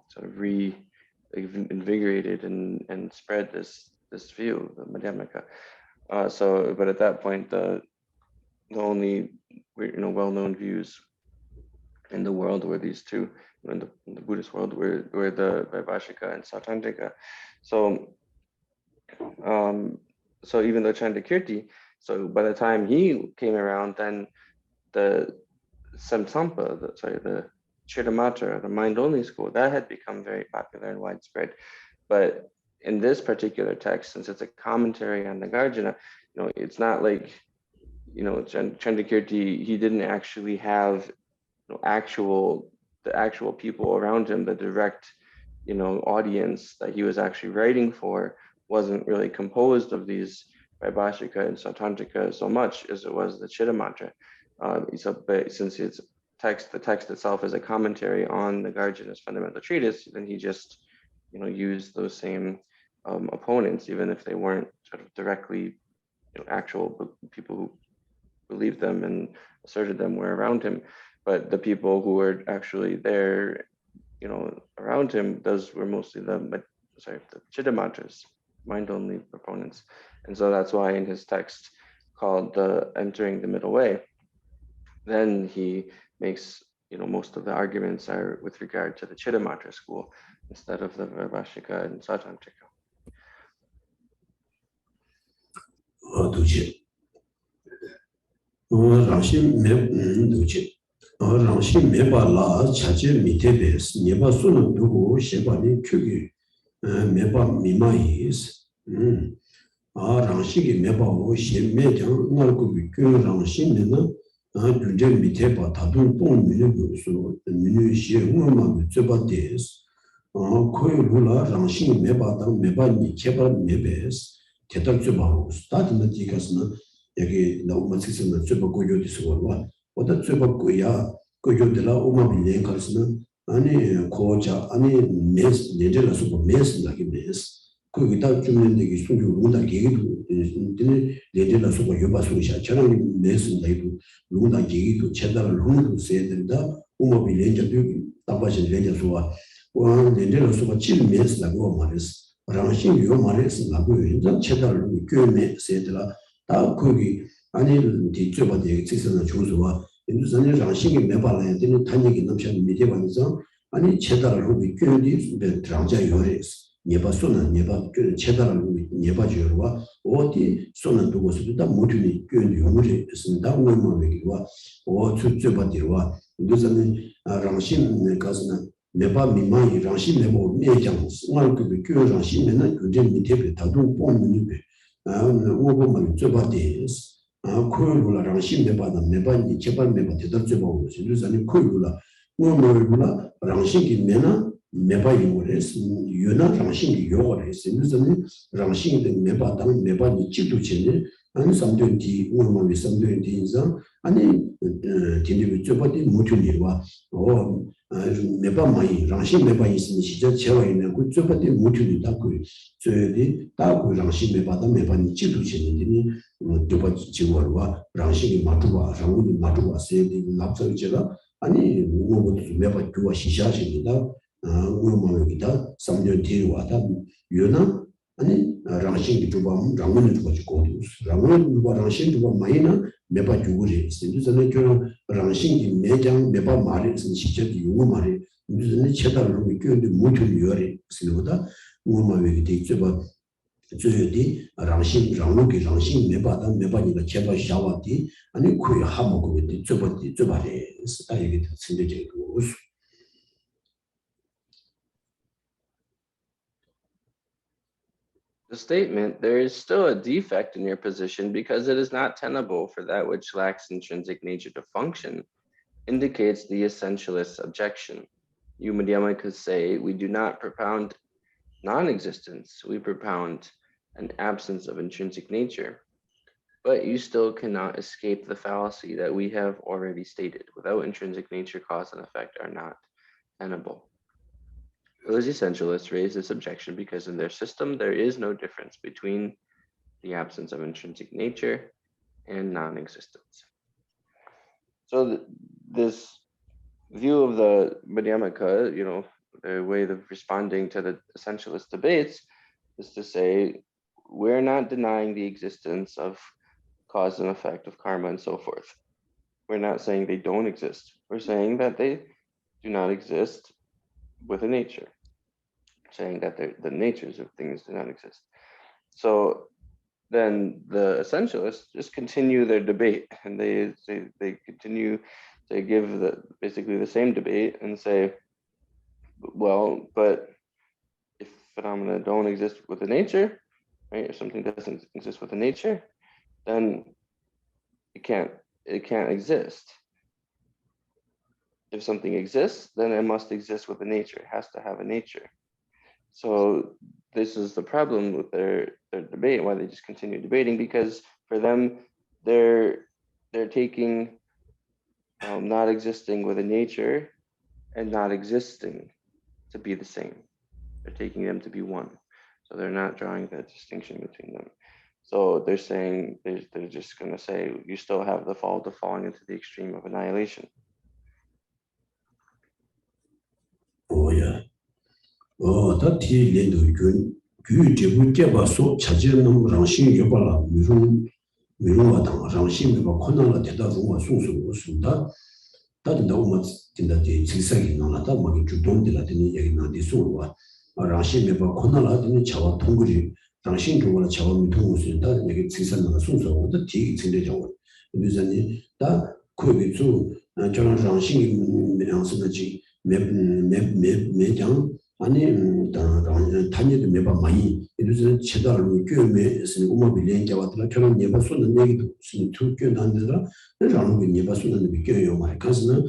sort of reinvigorated and spread this view, the Madhyamaka. But at that point, the only well-known views in the world were these two. In the Buddhist world were the Vaibhashika and Sautrantika. So even though Chandrakirti, so by the time he came around, then the Samsampa, the Chittamatra, the mind-only school, that had become very popular and widespread. But in this particular text, since it's a commentary on Nagarjuna, it's not like, Chandrakirti, he didn't actually have the actual people around him, the direct, audience that he was actually writing for wasn't really composed of these Vaibhashika and Sautrantika so much as it was the Chittamatra. But since the text itself is a commentary on Nagarjuna's fundamental treatise, then he just, used those same opponents, even if they weren't sort of directly, actual people who believed them and asserted them were around him. But the people who were actually there, around him, those were mostly the Chittamatras, mind-only proponents. And so that's why in his text called Entering the Middle Way, then he makes, most of the arguments are with regard to the Chittamatra school instead of the Vaibhashika and Sautrantika. Rangshi meba la chache mitebes, neba sunu dugu shebani kyugi meba mimayis. Rangshi ki meba o she mejang nalkubi kyun rangshi nena dunje miteba tadun pong minu su minu she ngoma zeba des. Koi lula rangshi meba dang meba ni keba mebes, tetak zeba us. Tatina dikasna yagi na umatsisana zeba goyo diswarwa. 오다 쯧바 고야 고조들라 오마빌레 가르스나 아니 고자 아니 메스 내절라서 뭐 메스 나기 메스 거기다 주민들이 소주 문다 계기도 근데 내절라서 뭐 요바소샤 저런 메스 나이도 누구다 계기도 제대로 루도 세된다 오마빌레 저도 답바신 레냐소와 와 내절라서 칠 메스 나고 말했어 라신 요 말했어 나고 인자 제대로 교메 세더라 다 거기 아니 뒤쪽에 직선의 조수와 인도산의 장식이 매발에 되는 단역이 넘치는 미대반에서 아니 체다를 후비 교리 드라자 요레스 예바소는 예바 체다를 후비 예바지요와 어디 소는 두고서도 다 모두니 교리 용어를 쓴다 뭐뭐기와 어 주주바디와 인도산의 장식 가서는 매바 미만이 장식 매보 내장 승활급의 교리 장식에는 교리 미대에 다도 뽕문이 오고만 주바디스 코요라 랑신 메바다 메바니 제발 메바 대답해 보고 진짜니 코요라 뭐뭐라 랑신기 메나 메바 요레스 유나 랑신기 요레스 진짜니 랑신기 메바다 메바니 지도 전에 아니 삼도디 뭐뭐 삼도디 인자 아니 진짜 저번에 모퉁이와 메바 마이 랑신 메바 있으면 진짜 제가 있는 그 저번에 모퉁이 닦고 저기 닦고 랑신 메바다 메바니 지도 전에 저번 지구와 랑신이 맞주와 상우이 맞주와 세디 납작제가 아니 뭐뭐 메바 교와 시샤십니다 뭐뭐기다 삼년 뒤와다 유나 아니 랑신이 주범 랑문이 주고 랑문과 랑신 주범 마이나 메바 주고리 진짜는 그런 랑신이 매장 메바 말이 진짜지 요거 말이 무슨 체다로 이렇게 모퉁이 요리 쓰는거다 뭐뭐기 되죠 저기 랑신 랑로기 랑신 메바다 메바니가 제발 샤와디 아니 코이 하모고데 저번에 저발에 스타 얘기 듣는데 그 The statement, there is still a defect in your position because it is not tenable for that which lacks intrinsic nature to function, indicates the essentialist's objection. You Madhyamikas say, we do not propound non-existence, we propound an absence of intrinsic nature. But you still cannot escape the fallacy that we have already stated. Without intrinsic nature, cause and effect are not tenable. Those essentialists raise this objection because in their system, there is no difference between the absence of intrinsic nature and non-existence. So this view of the Madhyamaka, their way of responding to the essentialist debates is to say, we're not denying the existence of cause and effect of karma and so forth. We're not saying they don't exist. We're saying that they do not exist with a nature, saying that the natures of things do not exist. So then the essentialists just continue their debate, and they continue to give basically the same debate and say, well, but if phenomena don't exist with a nature, right? If something doesn't exist with a nature, then it can't exist. If something exists, then it must exist with a nature. It has to have a nature. So this is the problem with their debate, why they just continue debating, because for them, they're taking not existing with a nature and not existing to be the same. They're taking them to be one. So they're not drawing that distinction between them. So they're saying, they're just going to say, you still have the fault of falling into the extreme of annihilation. Oh, yeah. 다 티렌도 그 제부제바소 차지는 랑신 여발라 미루마다 랑신 뭐 코나라 대다로가 소소로 쓴다 다들 너무 진짜지 질색이 나나다 뭐 주동들한테 얘기 나디 소와 랑신 뭐 코나라더니 차와 통그리 랑신 쪽으로 차와 통고 쓴다 얘기 질색나가 소소로 티 진대죠 그래서니 다 거기 좀 저런 랑신 명스는지 매장 아니 단위도 매번 많이 이래서 제대로 교회에서 우마빌레인 잡았더라 저런 예바 쏘는 얘기도 무슨 투교 난데라 라는 예바 쏘는 비교요 말 가서는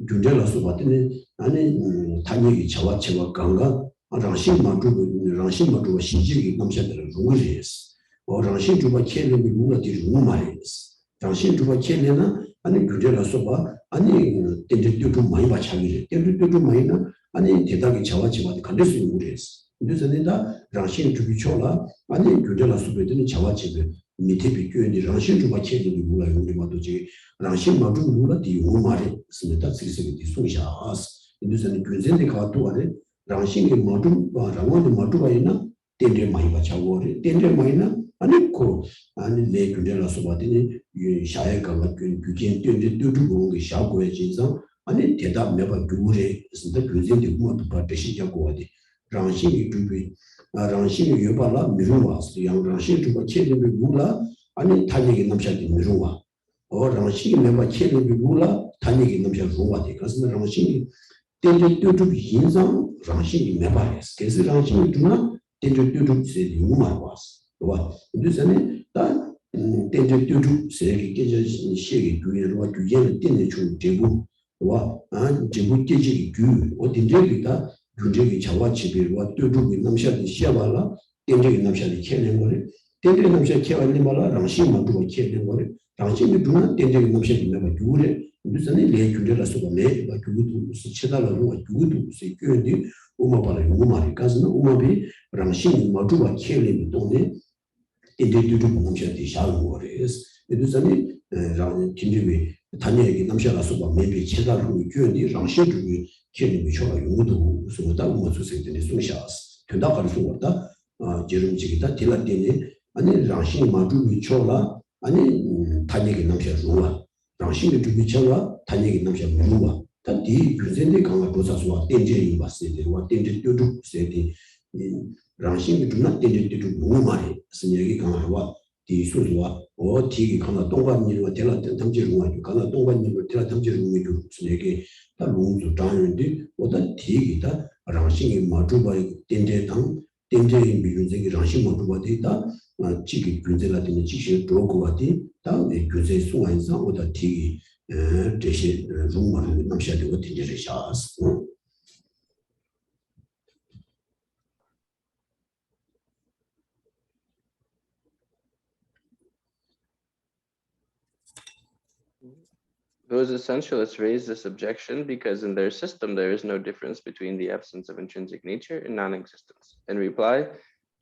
준절라서 봤더니 아니 단위이 자와체와 강가 랑신만 주고 신지기 남셔들 루그리스 랑신 주바 켈레비 루가디 루마리스 랑신 주바 켈레나 아니 준절라서 봐 아니 텐데도 좀 많이 받차기래 텐데도 좀 많이나 아니 대답이 자와지와 간될 수 있는 거였어. 그래서 내가 랑신 주비초라 아니 교제라 수배되는 자와지를 밑에 비교했는데 랑신 주가 체질이 몰라요. 우리 말도지 랑신 만주 몰라 뒤오 말에 스메타 쓰리세기 소샤스. 그래서 교제인데 가도 안에 랑신이 만주 랑원이 만주가 있나 텐데 많이 받자고래. 텐데 많이나 아니 고 아니 내 교제라 수배되는 이 샤야가 규제 텐데 뚜두고 샤고의 진상 아니 대답 매번 두고래 진짜 교제인데 뭐도 받으시자고 하지 랑신이 주비 랑신이 여발라 미루와스 양 랑신 주가 체리비 몰라 아니 타니기 남샤디 미루와 랑신이 매번 체리비 몰라 타니기 남샤 루와디 그래서 랑신이 텐데 뚜두 인상 랑신이 매발했어 그래서 랑신이 주나 텐데 뚜두 세디 우마와스 와 그래서는 다 tenje tyoju segi keja shegi gyue rwa gyuyen tenje chu jebu wa jebu keji gyu o tenje gi ta gyunje gi chawa chibi rwa tyoju gi namsha di sheba la tenje gi namsha di kene ngore tenje gi namsha kewa lima la rangshi ma dhuwa kene ngore rangshi mi dhuna tenje gi namsha di meba gyure ndusane le gyunje la soba me ba gyugudu si cheda la rwa gyugudu si gyue di uma pala umari kazina uma bi rangshi mi ma dhuwa kene mi tonne 인데디도 공시한테 샤르고레스 에두자니 김주비 단위에게 남샤라서 봐 매비 체다로 교연이 랑셰주기 케니미 초라 용도 소다 모수세들이 숨샤스 된다가를 소다 제rum지기다 딜라데니 아니 랑시 마주비 초라 아니 단위에게 남샤루와 랑시의 주비 초라 단위에게 남샤루와 단디 규제데 강화 조사소와 땡제이 바세데와 땡제 뚜두 세디 랑싱이 좀나 땡땡 너무 많이 스녀기 강화와 디수와 어 디기 강화 동관님과 대라 탐지루와 강화 동관님을 대라 탐지루와 스녀기 다 롱도 장인데 어떤 디기다 랑싱이 마주바 땡땡당 땡땡이 미준생이 랑싱 마주바 되다 지기 군제라든지 지시 조고와디 다음에 교제 수완상 어떤 디기 제시 rumor 남샤되고 땡제를 샤스 Those essentialists raise this objection because in their system there is no difference between the absence of intrinsic nature and non-existence. In reply,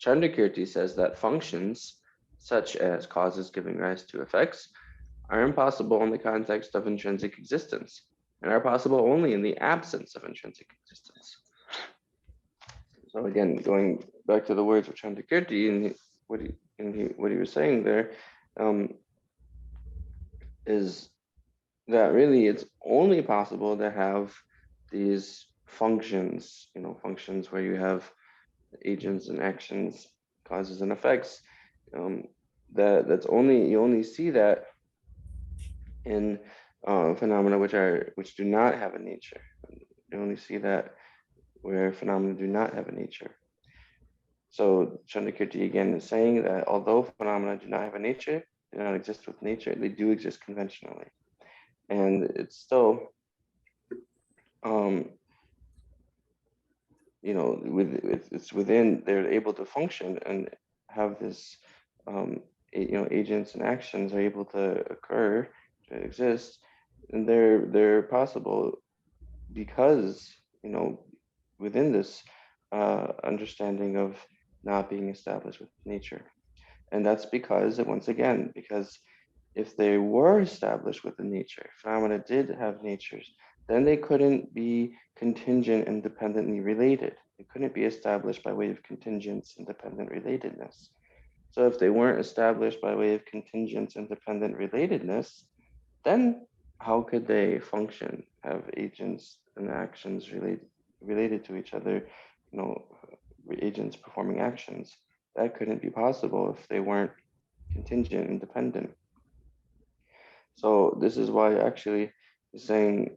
Chandrakirti says that functions, such as causes giving rise to effects, are impossible in the context of intrinsic existence and are possible only in the absence of intrinsic existence. So again, going back to the words of Chandrakirti and what he was saying there is that really it's only possible to have these functions, functions where you have agents and actions, causes and effects. You only see that in phenomena which do not have a nature. You only see that where phenomena do not have a nature. So Chandrakirti again is saying that although phenomena do not have a nature, do not exist with nature, they do exist conventionally. And it's still, it's within, they're able to function and have this, agents and actions are able to occur, to exist, and they're possible because, within this understanding of not being established with nature. And that's because, once again, because if they were established with the nature, phenomena did have natures, then they couldn't be contingent and dependently related. They couldn't be established by way of contingence and dependent relatedness. So if they weren't established by way of contingence and dependent relatedness, then how could they function, have agents and actions related to each other, agents performing actions? That couldn't be possible if they weren't contingent and dependent. So this is why actually saying,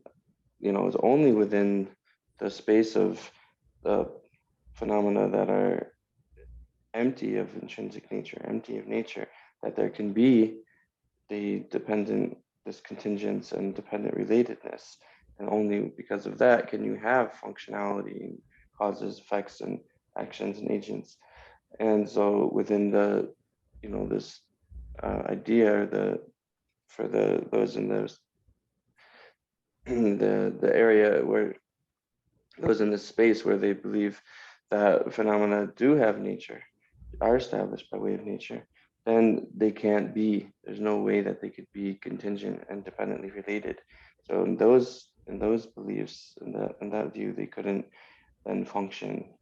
it's only within the space of the phenomena that are empty of intrinsic nature, empty of nature, that there can be this contingence and dependent relatedness. And only because of that can you have functionality and causes, effects, and actions and agents. And so within the, this idea, for those in those the area where those in this space where they believe that phenomena do have nature, are established by way of nature, then they can't be, there's no way that they could be contingent and dependently related. So in those beliefs, in that view, they couldn't then function.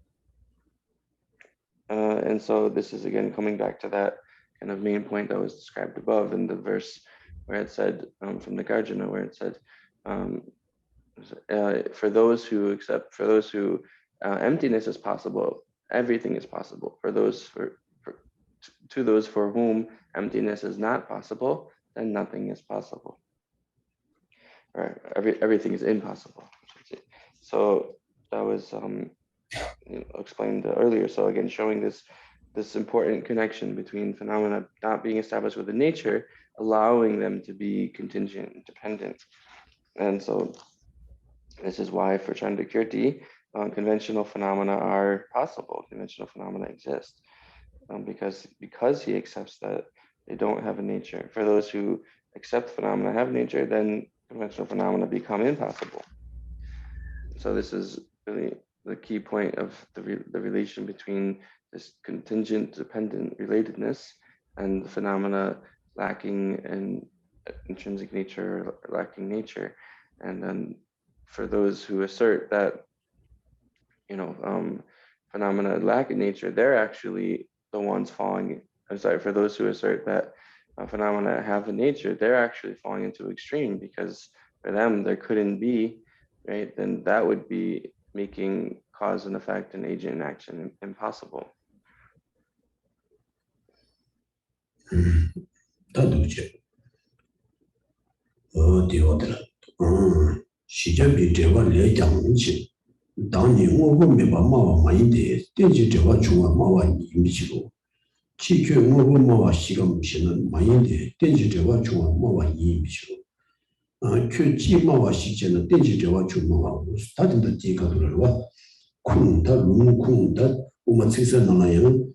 And so this is again coming back to that kind of main point that was described above in the verse where it said from the Garjana, where it said, for those who emptiness is possible, everything is possible. To those for whom emptiness is not possible, then nothing is possible. Or everything is impossible. So that was explained earlier. So again, showing this this important connection between phenomena not being established within nature, allowing them to be contingent and dependent. And so this is why for Chandrakirti, conventional phenomena are possible, conventional phenomena exist, because he accepts that they don't have a nature. For those who accept phenomena have nature, then conventional phenomena become impossible. So this is really the key point of the relation between this contingent dependent relatedness and the phenomena lacking in intrinsic nature, or lacking nature. And then for those who assert that, phenomena lack in nature, they're actually the ones falling. I'm sorry, for those who assert that phenomena have a nature, they're actually falling into extreme, because for them there couldn't be, right? Then that would be making cause and effect and agent and action impossible. 당니 오고 메바 마와 마인데 땡지 제가 중앙 마와 임비치고 지켜 오고 마와 시간 무시는 마인데 땡지 제가 중앙 마와 임비치고 그 지마와 시제는 땡지 제가 중앙하고 다른데 지가들과 쿵다 룽쿵다 우마치서 나나요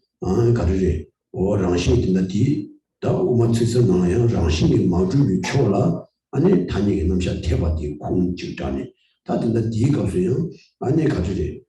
가르제 오랑신인데 다 우마치서 나나요 랑신이 마주비 초라 아니 단위가 넘셔 태바디 쿵지다니 다든다 디가서요 아니 가지리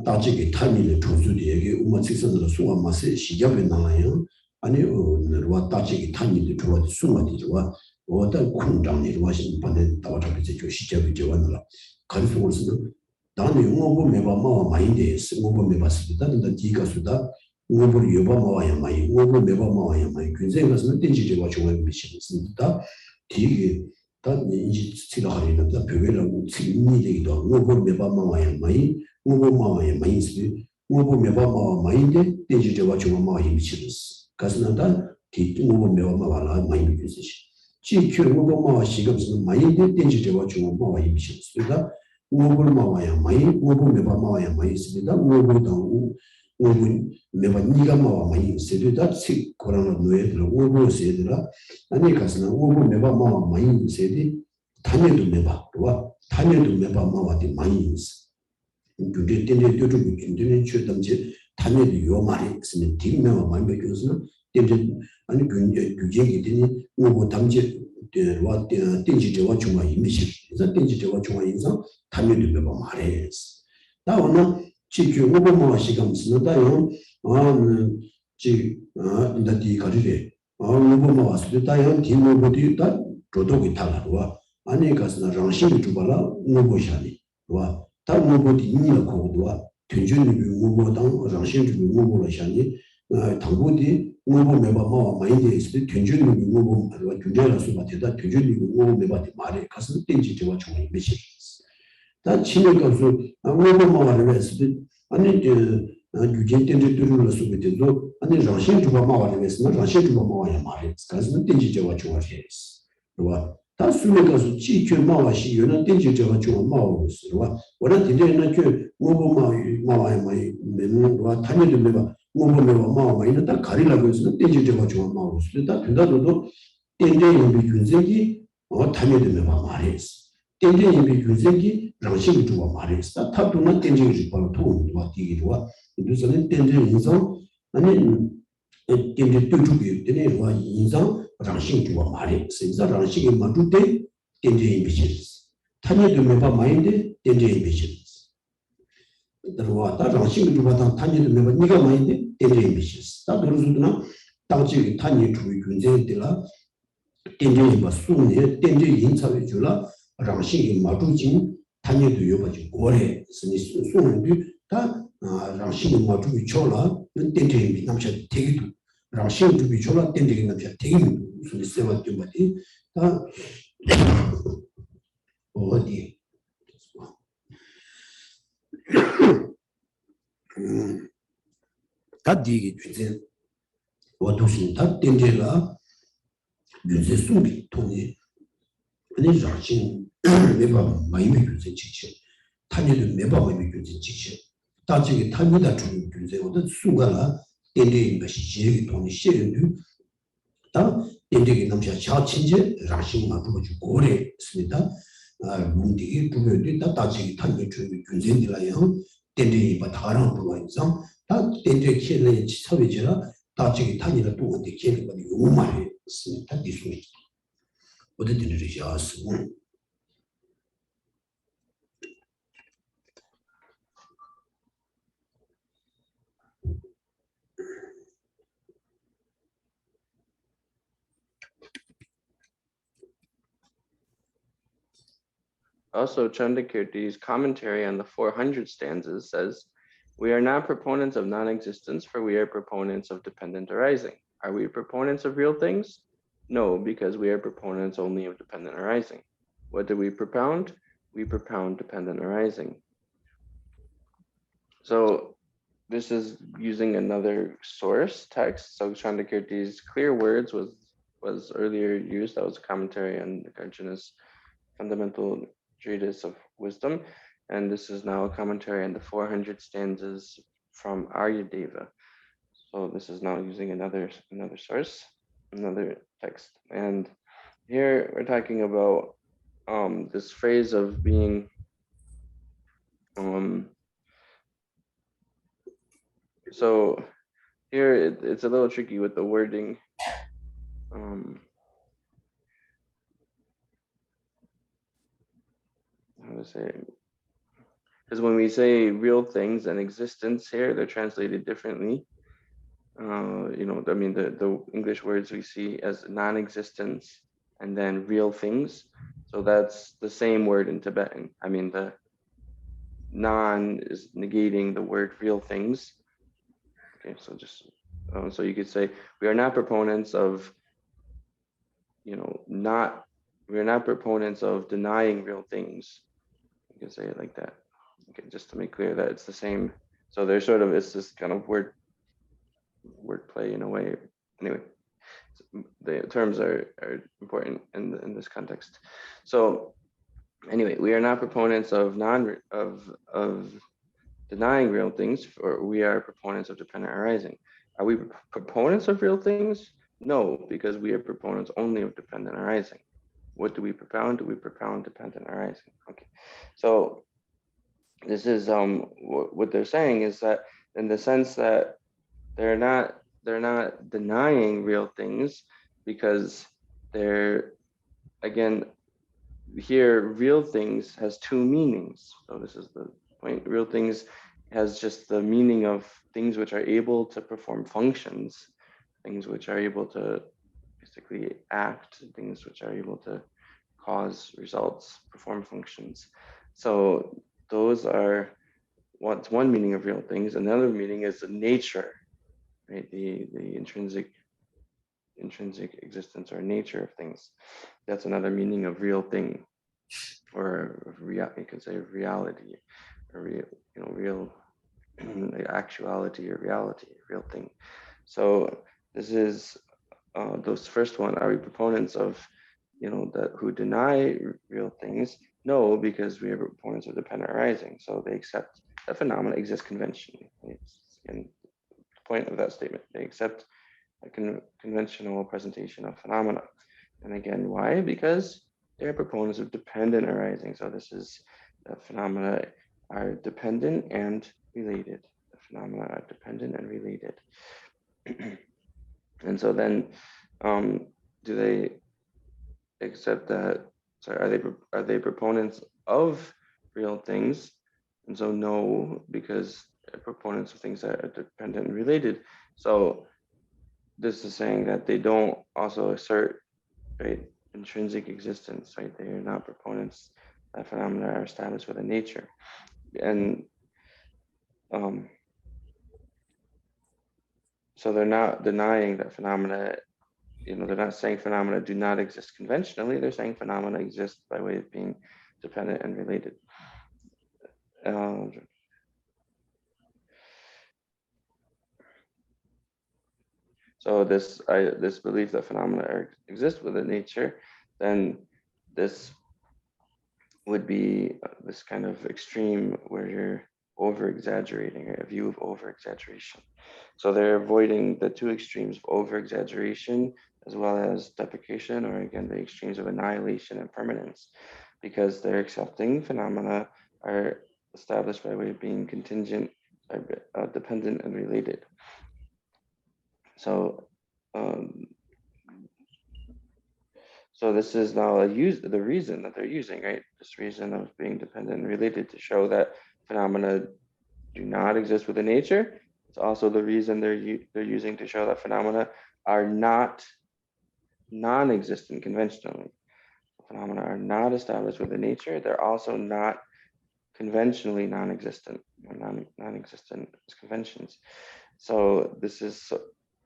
따지게 타미를 조수리에게 우마치선으로 수와 마세 시접에 나와요 아니 너와 따지게 타미를 조와 수마디와 어다 쿵장이 와신 반에 다와잡게 저 시접이 저와라 가르소스는 다음에 용어보 매바마와 마인데 스모보 매바스다 다든다 디가서다 용어보 여바마와야 마이 용어보 매바마와야 마이 근생에서는 땡지제와 중앙에 미치습니다 디게 이제 지나가리는 다 별개라고 질문이 되기도 하고 뭐 매바마와야 마이 뭐마와야 마이스 뭐 매바마와 마인데 대지제와 중앙마와 힘치르스 가스나다 뒤뭐 매바마와라 마인드시 지큐 뭐마와 시금스는 마인데 대지제와 중앙마와 힘치르스 그러니까 뭐마와야 마이 뭐 매바마와야 마이스다 뭐보다고 오분 매바 니가마와 마인스다 식 거라는 노예들 오보세들아 아니 가스나 오분 매바마와 마인스디 단에도 매바와 단에도 매바마와디 마인스 근데 때문에 또좀 근데 최단지 단에도 요 말이 있으면 뒷매와 만배교수는 때문에 아니 규제기 되니 오보 담지 와 땡지제와 중앙 이미지 그래서 땡지제와 중앙 인상 단에도 매바 말해스 나오는 지금 오버마 시간 쓰다요. 인다디 가지래. 오버마 왔을 때요. 디모보디 다 조도기 탈라와. 아니 가스나 정신이 주발라 오버샤니. 와. 다 오버디 인이나 거도와 된전이 오버당 정신이 오버샤니. 당보디 오버 매바마 마인드 있을 때 된전이 오버와 준대라서 맞다. 된전이 오버 매바디 말에 가서 땡지 제가 정말 메시. 다 친구가서 오버마를 했을 때 아니 유진 땡지들을 쓰고도 아니 정신 주바 마와를 했으면 정신 주바 마와야 말해. 그래서 땡지제와 좋아해스. 그와 다 수면가서 지켜 마와시 요는 땡지제와 좋아 마와스. 그와 원래 되는 그 오버마 마와야 마이 메모와 단위도 매바 오버마와 마와 이는 다 가리라고 해서 땡지제와 좋아 마와스. 다 된다도 땡지의 비균색이 단위도 매바 말해스. 땡지의 비균색이 정신을 주고 말했어. 타도는 땡지를 주고 도움과 뒤기와 그래서는 땡지 인상 아니 땡지 뜻주기 때문에 와 인상 정신 주고 말했어. 인상 정신이 만들 때 땡지의 비치스. 타니도 매바 마인드 땡지의 비치스. 그러와 다 정신을 주고 다 타니도 매바 네가 마인드 땡지의 비치스. 다 그러서도나 당시 타니 주의 군제들라 땡지의 바 수네 땡지 인사를 줄라 정신이 마주진 단위도 여봐지 고래 스니 소는도 다 정신이 마주비 쳐라 땡땡이 남자 되기도 정신 주비 쳐라 땡땡이 남자 되기도 무슨 세와 좀 봐디 다 어디 다 디기 주제 어두신 다 땡땡이가 유세 숨비 통이 아니 정신 매바 마이미 규제 직체 탄에도 매바 마이미 규제 직체 다지기 타니다 좀 주제 어디 순간아 땡땡이 것이 돈이 시행도 다 땡땡이 남자 자친제 라싱만 두고 고래 있습니다. 문디기 두면이 다 다지기 타니 좀 준제들아요. 땡땡이 바 다른 부분 있어. 다 땡땡이 키는 사회지라 다지기 타니라 또 어디 키는 거 요만해 있습니다. 이수이 어디 들으시 아스 Also, Chandakirti's commentary on the 400 stanzas says, "We are not proponents of non-existence, for we are proponents of dependent arising. Are we proponents of real things? No, because we are proponents only of dependent arising. What do we propound? We propound dependent arising." So this is using another source text. So Chandakirti's clear words was earlier used. That was a commentary on Arjuna's fundamental treatise of wisdom, and this is now a commentary on the 400 stanzas from Aryadeva. So this is now using another source, another text, and here we're talking about this phrase of being so here it's a little tricky with the wording. How to say it? Because when we say real things and existence here, they're translated differently. You know, I mean, the English words we see as non-existence and then real things. So that's the same word in Tibetan. I mean, the non is negating the word real things. Okay, so just, so you could say, we are not proponents of, you know, we're not proponents of denying real things. You can say it like that. Okay, just to make clear that it's the same. So there's sort of, it's this kind of wordplay in a way. Anyway, the terms are important in this context. So anyway, we are not proponents of denying real things, or we are proponents of dependent arising. Are we proponents of real things? No, because we are proponents only of dependent arising. What do we propound? Do we propound dependent arising? Okay, so this is what they're saying is that in the sense that they're not denying real things, because they're, again, here real things has two meanings. So this is the point. Real things has just the meaning of things which are able to perform functions, things which are able to basically act, things which are able to cause results, perform functions. So those are what's one meaning of real things. Another meaning is the nature, right? The intrinsic existence or nature of things. That's another meaning of real thing, or you could say reality, or real actuality or reality, real thing. So this is those first one. Are we proponents of, that who deny real things? No, because we are proponents of dependent arising. So they accept that phenomena exist conventionally. It's, again, the point of that statement. They accept a conventional presentation of phenomena. And again, why? Because they're proponents of dependent arising. So this is phenomena are dependent and related. The phenomena are dependent and related. And so then, do they accept that? Sorry, are they proponents of real things? And so no, because they're proponents of things that are dependent and related. So this is saying that they don't also assert, right, intrinsic existence, right? They are not proponents that phenomena are established within nature. And so they're not denying that phenomena, they're not saying phenomena do not exist conventionally. They're saying phenomena exist by way of being dependent and related. So this belief that phenomena exist within nature, then this would be this kind of extreme where you're over-exaggerating, a view of over-exaggeration. So they're avoiding the two extremes of over-exaggeration as well as deprecation, or again, the extremes of annihilation and permanence, because they're accepting phenomena are established by way of being contingent, dependent, and related. So, so this is now the reason that they're using, right? This reason of being dependent and related to show that phenomena do not exist within nature. It's also the reason they're using to show that phenomena are not non-existent conventionally. Phenomena are not established within nature. They're also not conventionally non-existent, or non-existent as conventions. So this is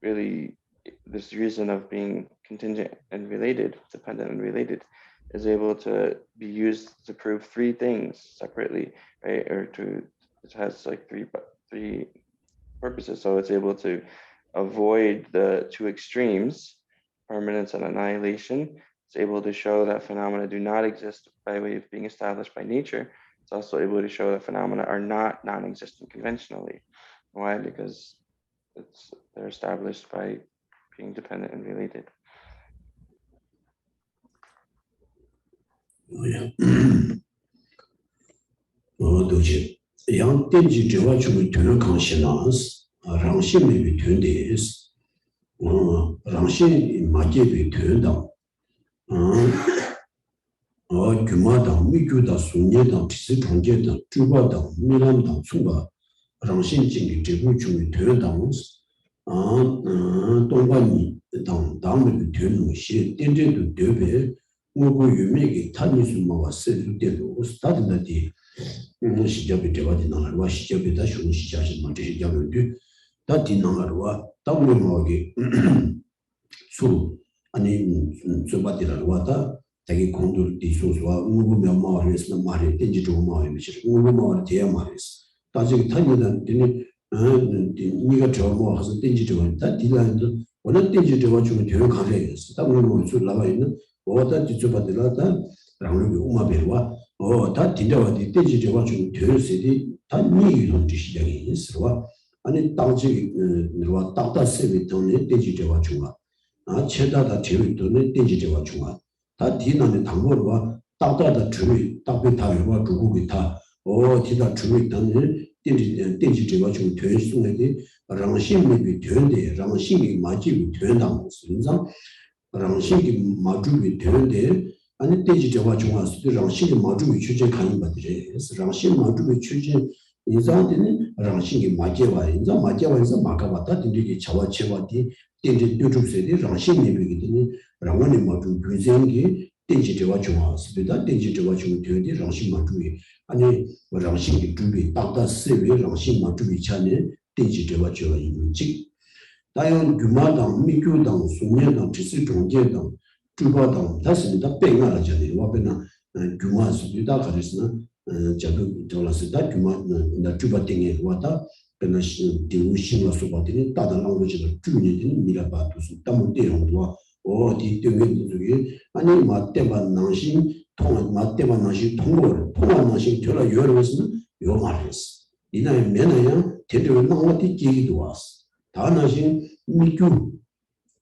really this reason of being contingent and related, dependent and related, is able to be used to prove three things separately, right? Or it has like three purposes. So it's able to avoid the two extremes, permanence and annihilation. It's able to show that phenomena do not exist by way of being established by nature. It's also able to show that phenomena are not non-existent conventionally. Why? Because they're established by being dependent and related. Oh yeah. 도지 양 땡지 저와 주의 되는 강신나스 랑신이 되는데스 랑신 마제비 되는다 규마다 미규다 순예다 지스 통제다 주바다 미람다 수바 랑신 진리 제부 주의 되는다스 동반이 당당의 되는 시 땡제도 되베 뭐고 유명이 탄이스마와 세르데도 스타드다디 시접이 되어지 나라와 시접이 다 쉬는 시작이 먼저 시작을 다 디나라와 땅물마게 수 아니 저바디라와 자기 공들 디소스와 무구면 마을에서 말에 땡지 좀 마을에 미치 무구마을 대야 말에서 다시 탄이는 되니 니가 저뭐 해서 땡지 좀 다 디라인도 원래 땡지 좀 주면 되는 가래였어 땅물마을 줄 나와 있는 어다 뒤져봐들라다 라는 우마베와 다 딘다와디 떼지저와 좀 되었으니 다 니이론 시작이 있어와 아니 땅지 너와 땅다 세비 돈에 떼지저와 중아 체다다 제위돈에 떼지저와 중아 다 디나네 당보와 땅다다 주의 땅배 다와 주국이 다 디다 주의 땅에 떼지저와 좀 되었으니 랑신이 되는데 랑신이 마지비 되는다는 것은 랑신이 마주비 되는데 아니 떼지 저와 중앙에서 랑신이 마주비 취재 가는 것들이 랑신 마주비 취재 인상되는 랑신이 마제와 인상 마제와에서 마가바다 딘디기 자와 제와디 딘디 뾰족세디 랑신이 비기더니 랑원이 마주 군생기 떼지 저와 중앙에서 떼지 저와 중앙 되는데 랑신 마주비 아니 랑신이 주비 딱다 세위 랑신 마주비 차네 떼지 저와 저와 있는지 다연 규마당 미규당 순예당 지스 종제당 주바당 다스니다 뺑아라잖아요. 와베나 규마스도 다 가르스나 자도 돌아서다 규마나 주바땡에 와다 베나 디우신라서 바더니 다다랑로지를 주니들이 미라바도스 담문대용도와 어디 때문에 아니 맞대만 낭신 통한 맞대만 낭신 통한 낭신 저라 여러분은 요 말했어. 이나의 매나야 대대로 나와디 얘기도 왔어. 다나신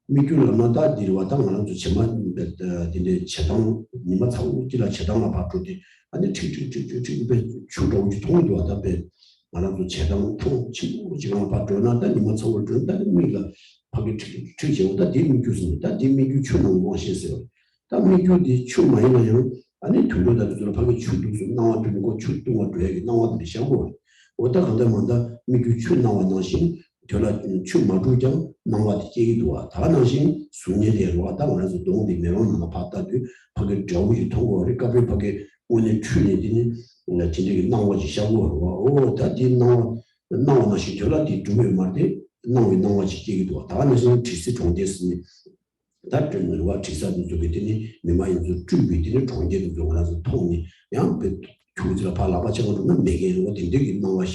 미규라마다 디르와다 말아도 제만 근데 제당 니마 사고기라 제당나 바꾸디 아니 추조지 통도 왔다 배 말아도 제당 통 지금 바꾸나 니마 사고를 준다 미가 하게 추지오다 디미규스니다 디미규 추는 것이세요 다 미규디 추 많이 나요 아니 둘러다도 하게 추도 나와주는 거 추도가 되게 나와도 시작고 어디다 간다만다 미규 추 나와나신 결라 추마주장 나와디 제기도와 다나신 순예대로와 당원에서 동디 메모나 봤다도 하게 저우지 통고를 까베 하게 오늘 추리더니 오늘 진짜 나와지 샤고와 다디 나와나시 결라디 주요 말데 나와지 제기도와 다나신 지스 종대스니 다들과 지사도 저기더니 메마인도 준비되는 종제도 종라서 통이 양배 교지라 발라바처럼 매개로 된되게 나와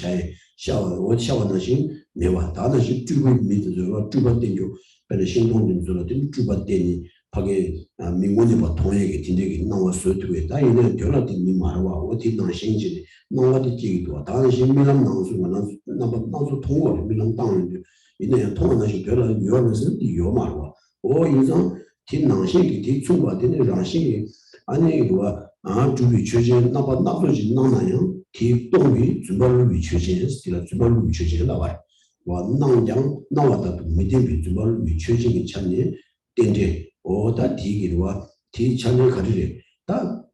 샤워나신 내와 다나시 주고 믿으러 주바된요 배를 신동님들한테 주바되니 하게 민원이 봐 통역이 진짜게 나와 소트에 다 이제 결합이 미마와 어디 나신지 나와도 지기도 당신 민원 나오수가 나서 통과 민원 당는데 이제 통과나시 결합 요하면서 이요 말와 오 인상 팀낭신이 뒤충과 되는 라신이 아니 이거 주비 최진 나봐 나서지 나나요 기동이 주발로 위치해 스틸 주발로 위치해 나와 와 나장 나왔다 미디비 주발로 위치해 찬이 된대 오다 디기와 디 찬을 가리래 다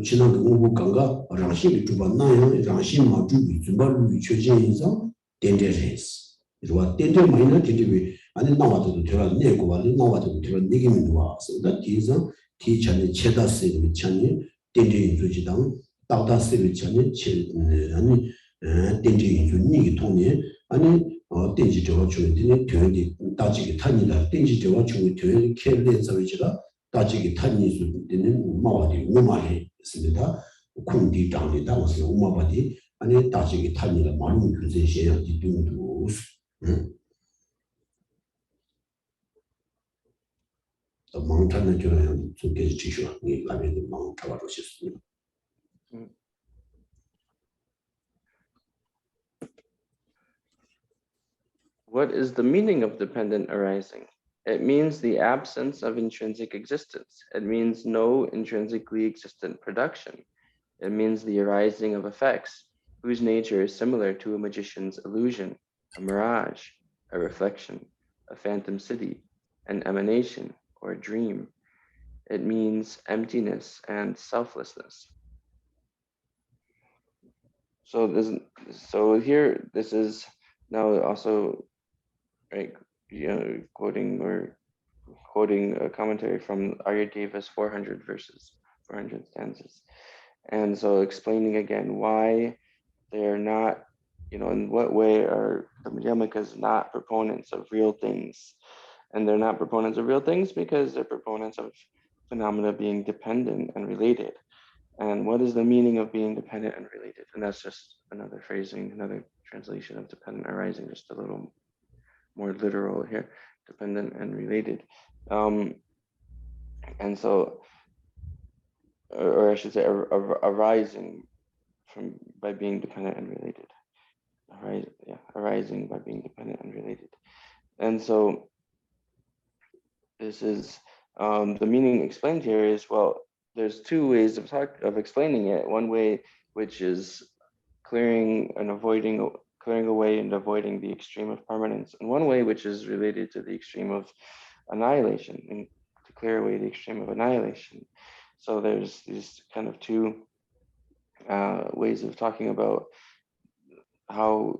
지난 공부 강가 라신이 주반나요 라신마 주비 주발로 위치해 인상 된대레스 이거 된대 마이너 된대 아니 나와도 들어 내고 말이 나와도 들어 내기는 와서 다 뒤에서 뒤찬에 체다스의 찬이 된대인 주지당 다다스의 찬이 아니 된대인 주니 통해 아니 된지 저거 주는데 되게 따지게 타니다 된지 저거 주는 되게 캐르에서 위치가 따지게 타니 수되는 마와디 우마에 있습니다 콩디 장리다 무슨 우마바디 아니 따지게 타니라 많은 규제시야 뒤등도 망타는 저는 좋게 지셔 이 가면 망타로 싶습니다. What is the meaning of dependent arising? It means the absence of intrinsic existence. It means no intrinsically existent production. It means the arising of effects whose nature is similar to a magician's illusion, a mirage, a reflection, a phantom city, an emanation, or a dream. It means emptiness and selflessness. So here, this is now also right, quoting a commentary from Aryadeva's 400 verses, 400 stanzas. And so explaining again why they're not, in what way are the Madhyamikas not proponents of real things? And they're not proponents of real things because they're proponents of phenomena being dependent and related. And what is the meaning of being dependent and related? And that's just another phrasing, another translation of dependent arising, just a little more literal here, dependent and related. And so, or I should say, arising by being dependent and related. Arising by being dependent and related. And so this is the meaning explained here is, well, there's two ways of explaining it. One way, which is clearing away and avoiding the extreme of permanence, and one way which is related to the extreme of annihilation, and to clear away the extreme of annihilation. So there's these kind of two ways of talking about how,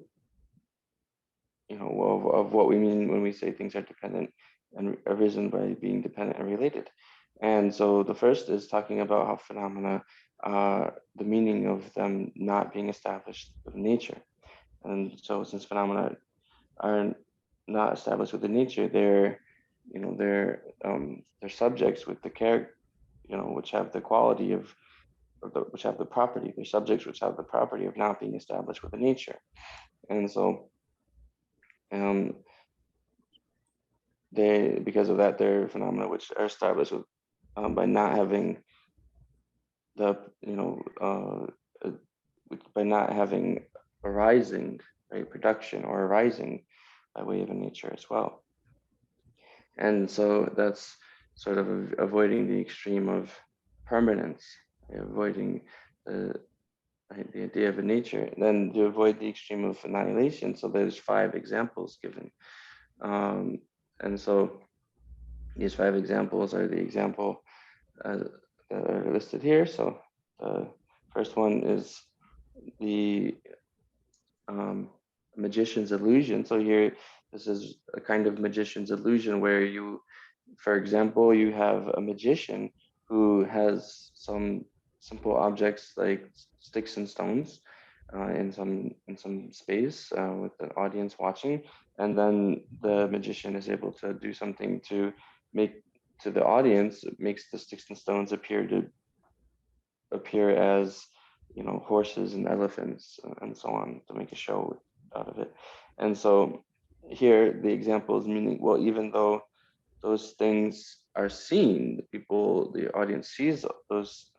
of what we mean when we say things are dependent and arisen by being dependent and related. And so the first is talking about how phenomena, the meaning of them not being established with nature. And so since phenomena are not established with the nature, they're subjects with the character, which have the quality of, which have the property, they're subjects which have the property of not being established with the nature. And so because of that, they're phenomena which are established with, by not having the, by not having arising, right, production or arising by way of a nature as well. And so that's sort of avoiding the extreme of permanence, avoiding the idea of a nature. And then to avoid the extreme of annihilation, so there's 5 examples given. And so these 5 examples are the example that are listed here. So the first one is the magician's illusion. So here, this is a kind of magician's illusion where you, for example, you have a magician who has some simple objects like sticks and stones in some space with the audience watching, and then the magician is able to do something to make to the audience, it makes the sticks and stones appear as horses and elephants and so on, to make a show out of it. And so here the example is meaning, well, even though those things are seen, the audience sees those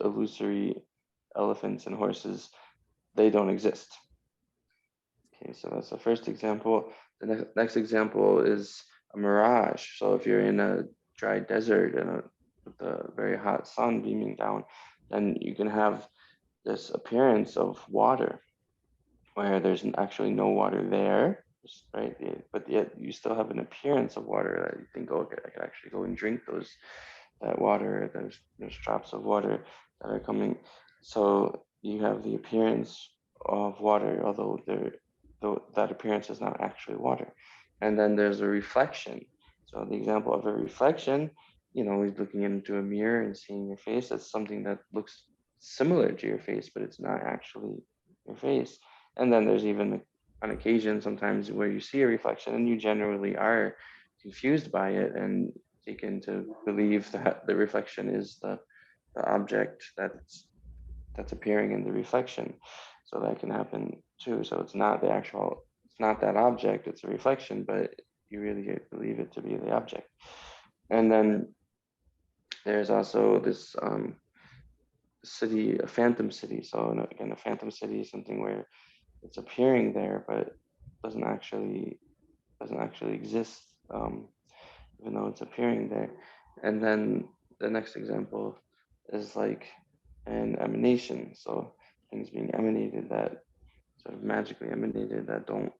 illusory elephants and horses, they don't exist. Okay, so that's the first example. The next example is a mirage. So if you're in a dry desert and with a very hot sun beaming down, then you can have this appearance of water where there's actually no water there, right? But yet you still have an appearance of water that you think, oh, okay, I could actually go and drink that water. There's drops of water that are coming. So you have the appearance of water, although that appearance is not actually water. And then there's a reflection. So the example of a reflection, is looking into a mirror and seeing your face. That's something that looks similar to your face, but it's not actually your face. And then there's even on occasion sometimes where you see a reflection and you generally are confused by it and taken to believe that the reflection is the object that's appearing in the reflection. So that can happen too. So it's not that object, it's a reflection, but you really believe it to be the object. And then there's also this city, a phantom city. So again, a phantom city is something where it's appearing there, but doesn't actually exist, even though it's appearing there. And then the next example is like an emanation. So things being emanated that sort of magically emanated that don't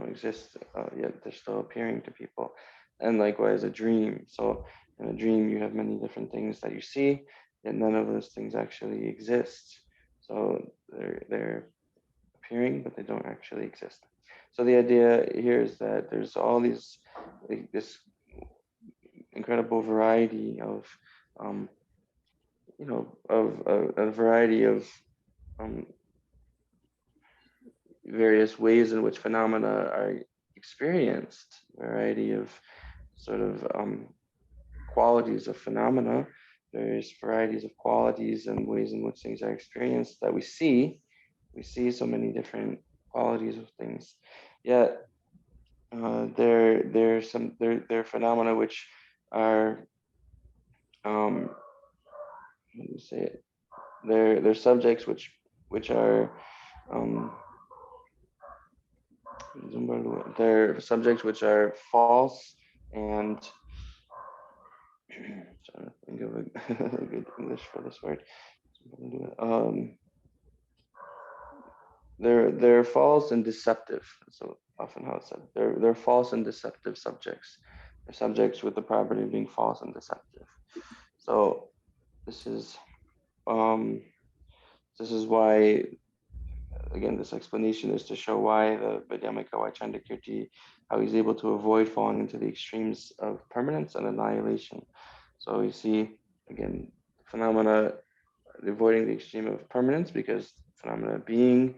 exist yet they're still appearing to people. And likewise a dream. So in a dream you have many different things that you see, yet none of those things actually exist. So they're appearing, but they don't actually exist. So the idea here is that there's all this incredible variety of a variety of various ways in which phenomena are experienced, variety of sort of qualities of phenomena, various varieties of qualities and ways in which things are experienced that we see. We see so many different qualities of things, yet there are phenomena which are how do you say it? They're subjects which are they're subjects which are false and trying to think of a good English for this word. They're false and deceptive. So often how it's said. They're false and deceptive subjects. They're subjects with the property of being false and deceptive. So this is why, again, this explanation is to show why the Vidyamika Vaichandakirti, how he's able to avoid falling into the extremes of permanence and annihilation. So we see, again, phenomena avoiding the extreme of permanence, because phenomena being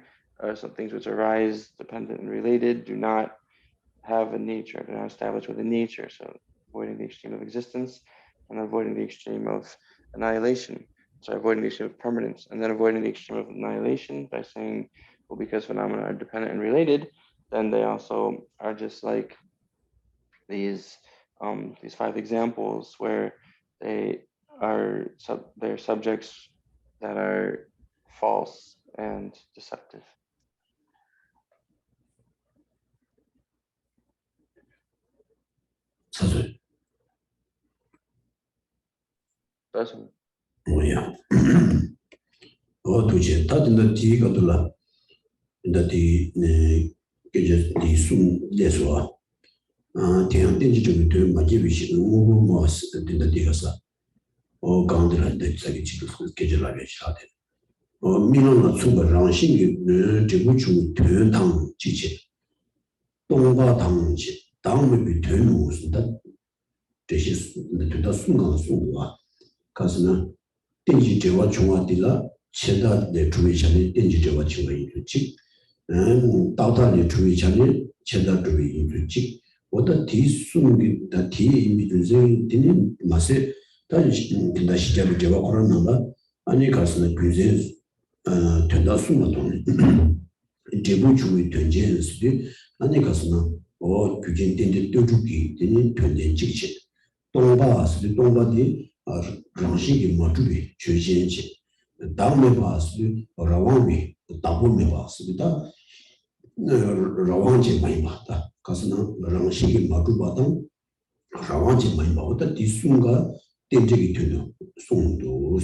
some things which arise dependent and related do not have a nature, they're not established with a nature. So avoiding the extreme of existence and avoiding the extreme of annihilation. So avoiding the extreme of permanence, and then avoiding the extreme of annihilation by saying, well, because phenomena are dependent and related, then they also are just like these 5 examples where they're subjects that are false and deceptive. That's Oh yeah. Oh, tuche. Tatinda ti kadula. Inda ti keje di sum leswa. Tiang tenji jubi tu majibi shi ugu mas tinda ti kasa. O gandira de tsagi chidu keje la be shade. O minong na tsuba rangshin ge jibu chu tu tang chiche. Tongba tang chi. Tang me bi tu nu su da. Deshi da sungang sungwa. Kasina tenji jewa chungwa dila cheda de chuwi chani tenji jewa chungwa yin chik. Data de chuwi chani cheda chuwi yin chik. Oda ti sungi da ti imi dunzen dini mase da shijabu jewa koran nanga ani kasina dunzen tenda sunga toni. Jebu chuwi tenjen sidi ani kasina 어 규진 된데 또주기 되는 된된 직체 동바스 동바디 랑식이 마주비 최신지 다음에 봐서 라왕비 다음에 봐서다 라왕지 많이 봤다 가서는 랑식이 마주바던 라왕지 많이 봤다 디순가 된적이 되는 송도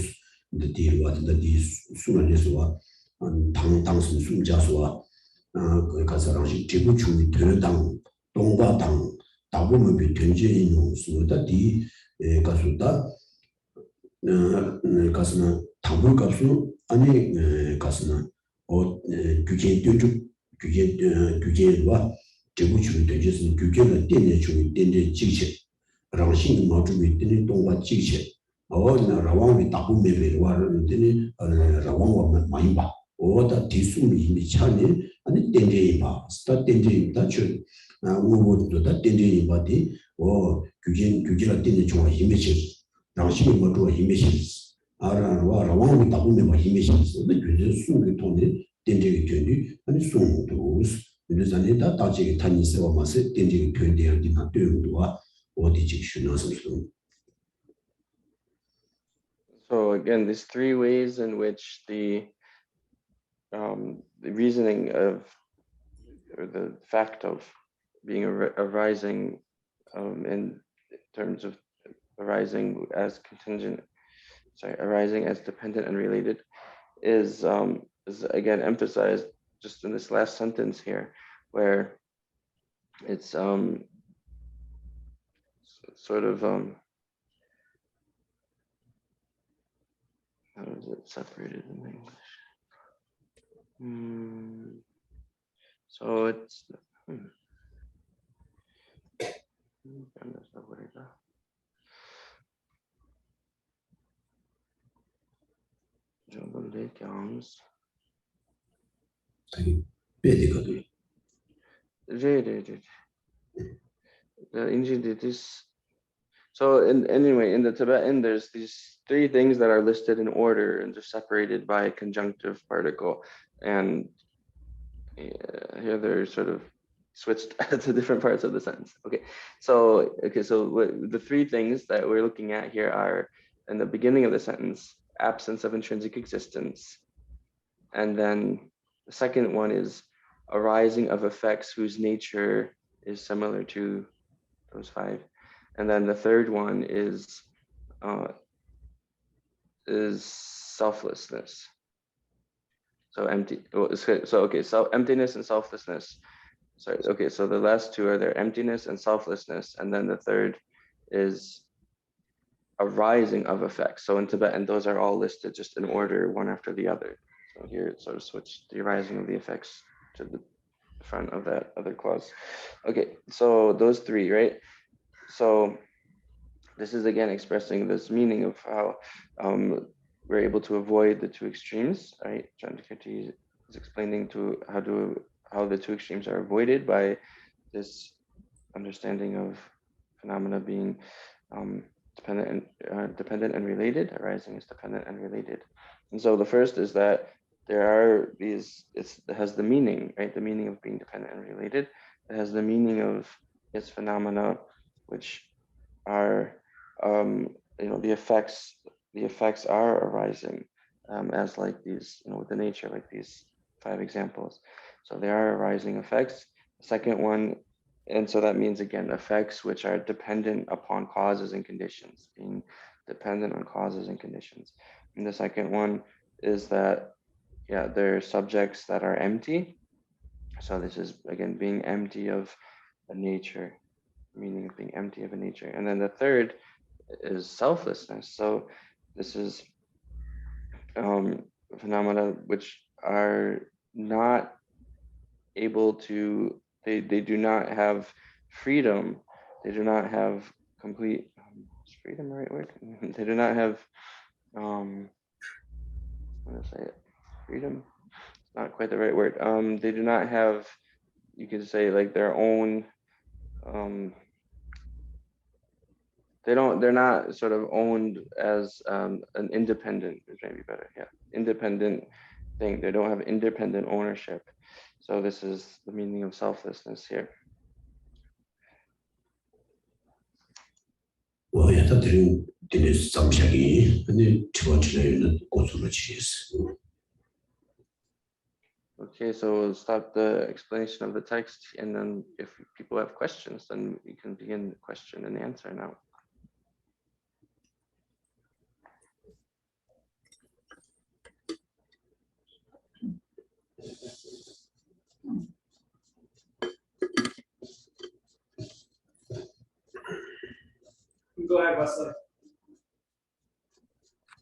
디르와다 디 수만에서와 당신 숨자서와 그 가서 랑식 제부충이 되는 당 동바당 다보면 변제인 용수다 디 가서다 가서는 당분 값은 아니 가서는 규제 뒤쪽 규제와 제부충이 되지는 규제를 떼내 주는 떼내 지체 랑신 마주미 떼내 동바 지체 나 라왕이 다보면 와르는데 라왕과 많이 봐 오다 디숨이 이미 차니 아니 떼내이 봐 스타 떼내이 다쳐 우고도 떼내이 바디 규제라 떼내 좋아 힘이 당신이 뭐도 힘이 알아와 라왕이 다보면 힘이 근데 규제 숨이 돈이 떼내이 되니 아니 숨도 그래서 다 다지게 타니세와 마세 떼내이 되는 디나 되는도와 어디 직슈나서 So again, these three ways in which the reasoning of, or the fact of being arising in terms of arising as arising as dependent and related is again emphasized just in this last sentence here, where it's sort of how is it separated in English? So it's So anyway, in the Tibetan, there's these three things that are listed in order and just separated by a conjunctive particle. And here they're sort of switched to different parts of the sentence. So the three things that we're looking at here are, in the beginning of the sentence, absence of intrinsic existence. And then the second one is arising of effects whose nature is similar to those five. And then the third one is selflessness. So emptiness and selflessness. So the last two are their emptiness and selflessness, and then the third is arising of effects. So in Tibetan, those are all listed just in order, one after the other. So here it sort of switched the arising of the effects to the front of that other clause. So those three, right? So this is again expressing this meaning of how we're able to avoid the two extremes, right? Chandrakirti is explaining to how the two extremes are avoided by this understanding of phenomena being dependent and related. Arising is dependent and related. And so the first is that there are these, it has the meaning, right? The meaning of being dependent and related. It has the meaning of its phenomena, which are, the effects are arising as like these, with the nature, like these five examples. So they are arising effects. The second one, and so that means again, effects which are dependent upon causes and conditions, being dependent on causes and conditions. And the second one is that, they're subjects that are empty. So this is again, being empty of a nature, meaning of being empty of a nature. And then the third is selflessness. So this is phenomena which are not able to, they do not have freedom. They do not have complete, is freedom the right word? They do not have, I'm gonna say it, freedom, it's not quite the right word. They do not have, you could say like their own, they're not sort of owned as an independent, is maybe better, independent thing. They don't have independent ownership. So this is the meaning of selflessness here. yata dine samshagi, and chivachilayan kosurachis. Okay, so we'll start the explanation of the text, and then if people have questions, then we can begin the question and answer now. Go ahead, Wesley.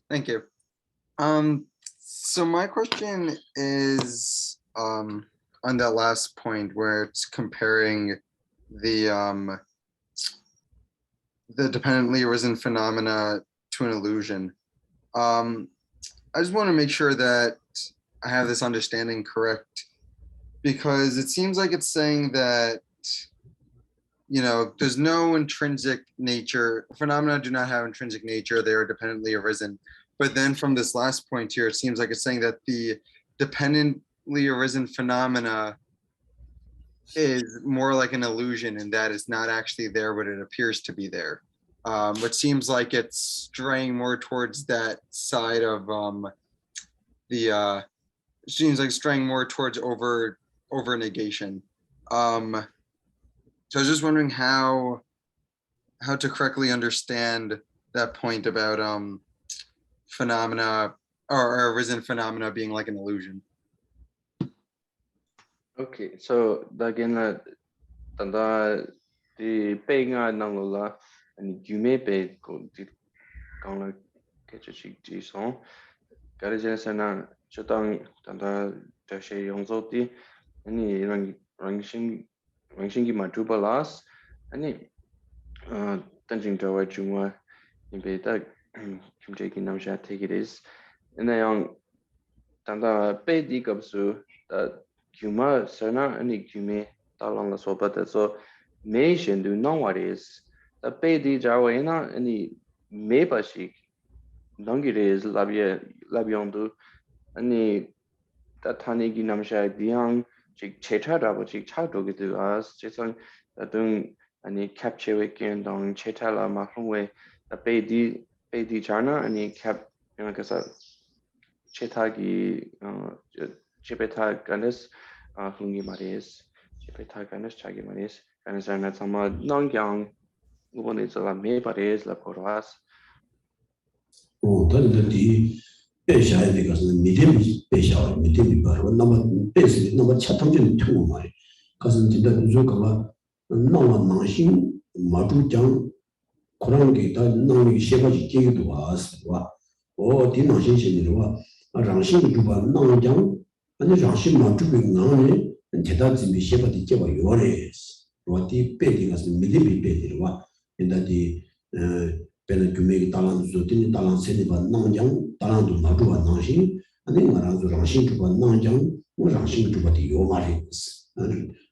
Thank you. So my question is on that last point where it's comparing the dependently arisen phenomena to an illusion. I just want to make sure that I have this understanding correct, because it seems like it's saying that, you know, there's no intrinsic nature. Phenomena do not have intrinsic nature. They are dependently arisen. But then from this last point here, it seems like it's saying that the dependently arisen phenomena is more like an illusion, and that is not actually there, but it appears to be there. Which seems like it's straying more towards that side of it seems like straying more towards over negation. So I was just wondering how to correctly understand that point about phenomena or arisen phenomena being like an illusion. Okay, so again, tanda the pay nga nangula and you may pay go di kang get a chick ji song. Garage sana chotang tanda Geshe yongzo ti any rangshing ki matuba las any tanjing to what you want in pay that kim taking nam sha take it is and then young tanda pay di kapsu that Kuma sana and Kume Talang la so but so nation do know what is the pay di jawena and the mebashik nongit is labiondu and the tatani ginamsha diang chik cheta rabo chik chato gitu as chesang dung and the capture weekend on chetala mahwe the pay di chana and the cap kasa chetagi chepeta ganes hungi maris chepeta ganes chagi maris ganes ana sama nongyang ubone zala me pares la porwas the Pesha because the medium is Pesha, medium, but number basically number Chatham two my cousin did that Zukala, no one Nanshin, Matu Jang, Korangi, no Shebaji gave to us, or Dinashin, a Ranshin Juba, no Jang, and the Ranshin Matu Nani, and Tedazim Sheba di Java Yores, what the petting as the medium petted, and that the Penacumé Talan Zutini Talan Seniba Nanjang, Talan to Madua Nanshin, and then Maranzo Ranshin to Nanjang, or Ranshin to Bati Yomaris,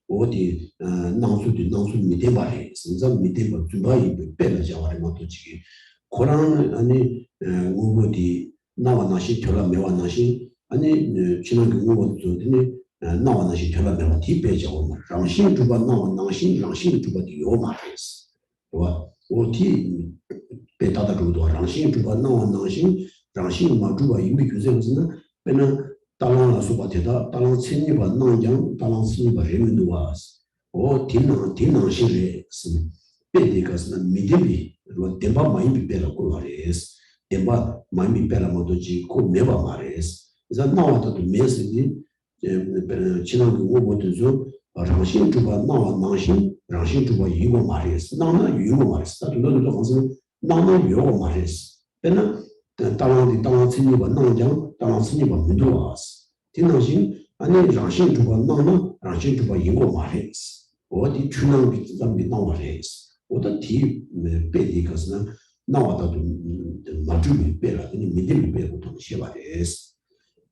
or the Nansu to Nansu Midebaris, and some Mideba to buy Bella Javari Matochi, Koran, and Ugodi, Nawa Nashi, Tola Mewa Nashi, and then Chinang Zutini, Nawa Nashi, Tola Mewa Tipeja, Ranshin to Nawa Nanshin, Ranshin to Bati Yomaris. Oti Petada Rudo, Ranshin to Bana, Nanshin, Ranshin Majuba, Imikuzena, Pena, Talan Subateta, Talan Siniba, Nanjang, Talan Siniba Remenduas, or Tina Shire, Pedicas, Midibi, Demba Maimbi Bella Colares, Demba Maimbi Bella Modoji, Co Neva Mares, is that now to Messi, Chinang Wobotuzo, Ranshin to Bana, Nanshin, Ranshin to Yugo Maris, Nana Yugo Maris, that another Nana Yugo Maris. Then Talan the Talan Siniba Nanjang, Talan Siniba Menduas. Tinashin, and then Ranshin to Nana, Ranshin to Yugo Maris, or the Tunang Zambi Navares, or the tea Pedicas now that Majumi Bella in the middle Bella to Shivares,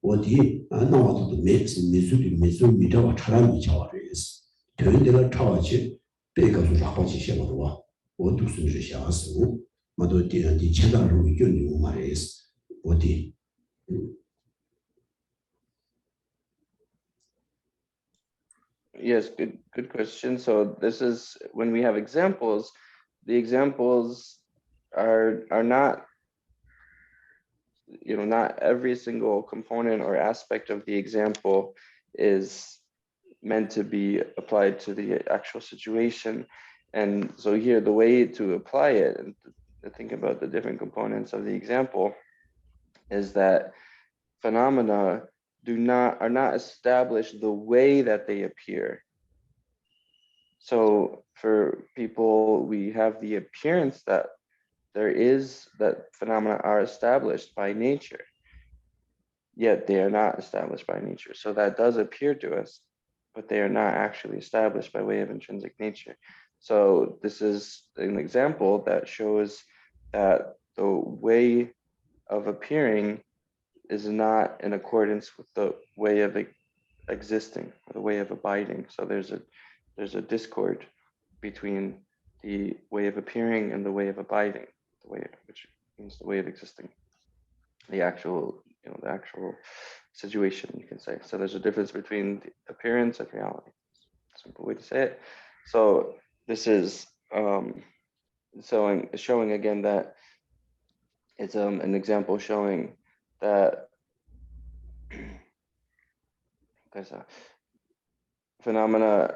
or the now that the mix in Missouri, Midawa Charami Chavares, turned the tower chip. Because of Rapachi Shabadwa, or to Sujas, Mado di Chenda Rumi Mares, or the yes, good question. So this is when we have examples, the examples are not, not every single component or aspect of the example is meant to be applied to the actual situation. And so here, the way to apply it and to think about the different components of the example is that phenomena are not established the way that they appear. So for people, we have the appearance that phenomena are established by nature, yet they are not established by nature. So that does appear to us, but they are not actually established by way of intrinsic nature. So this is an example that shows that the way of appearing is not in accordance with the way of existing, or the way of abiding. So there's a discord between the way of appearing and the way of abiding, which means the way of existing, the actual situation, you can say. So there's a difference between the appearance and reality. Simple way to say it. So this is showing again that it's an example showing that phenomena,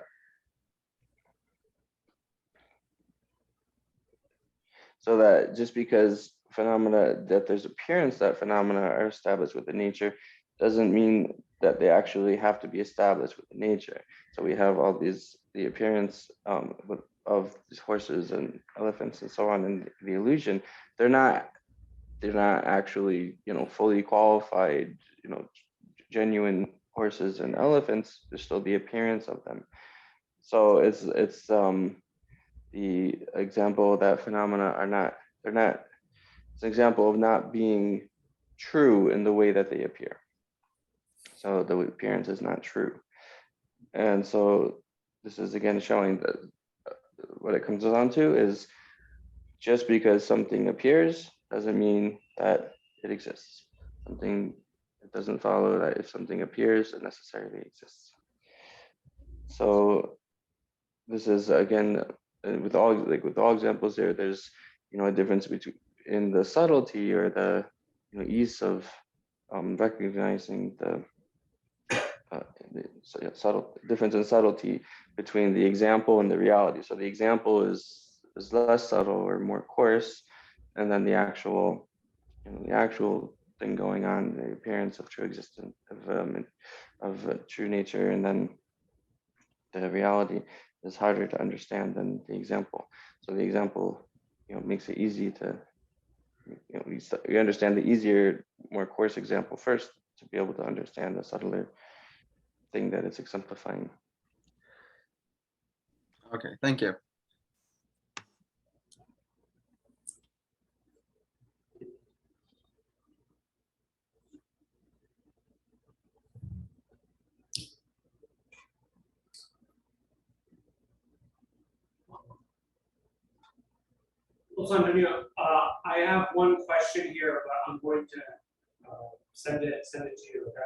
so that just because that there's appearance that phenomena are established with the nature doesn't mean that they actually have to be established with the nature. So we have all the appearance of these horses and elephants and so on in the illusion. They're not actually, fully qualified, genuine horses and elephants. There's still the appearance of them. So it's the example that phenomena are not, it's an example of not being true in the way that they appear. So the appearance is not true. And so this is again showing that what it comes down to is just because something appears doesn't mean that it exists. It doesn't follow that if something appears, it necessarily exists. So this is again, with all examples there, there's a difference between in the subtlety or the ease of recognizing the subtle difference in subtlety between the example and the reality. So the example is less subtle or more coarse, and then the actual thing going on, the appearance of true existence of true nature, and then the reality is harder to understand than the example. So the example, makes it easy to, we understand the easier, more coarse example first to be able to understand the subtler thing that it's exemplifying. Okay, thank you. I have one question here, but I'm going to send it to you. Okay?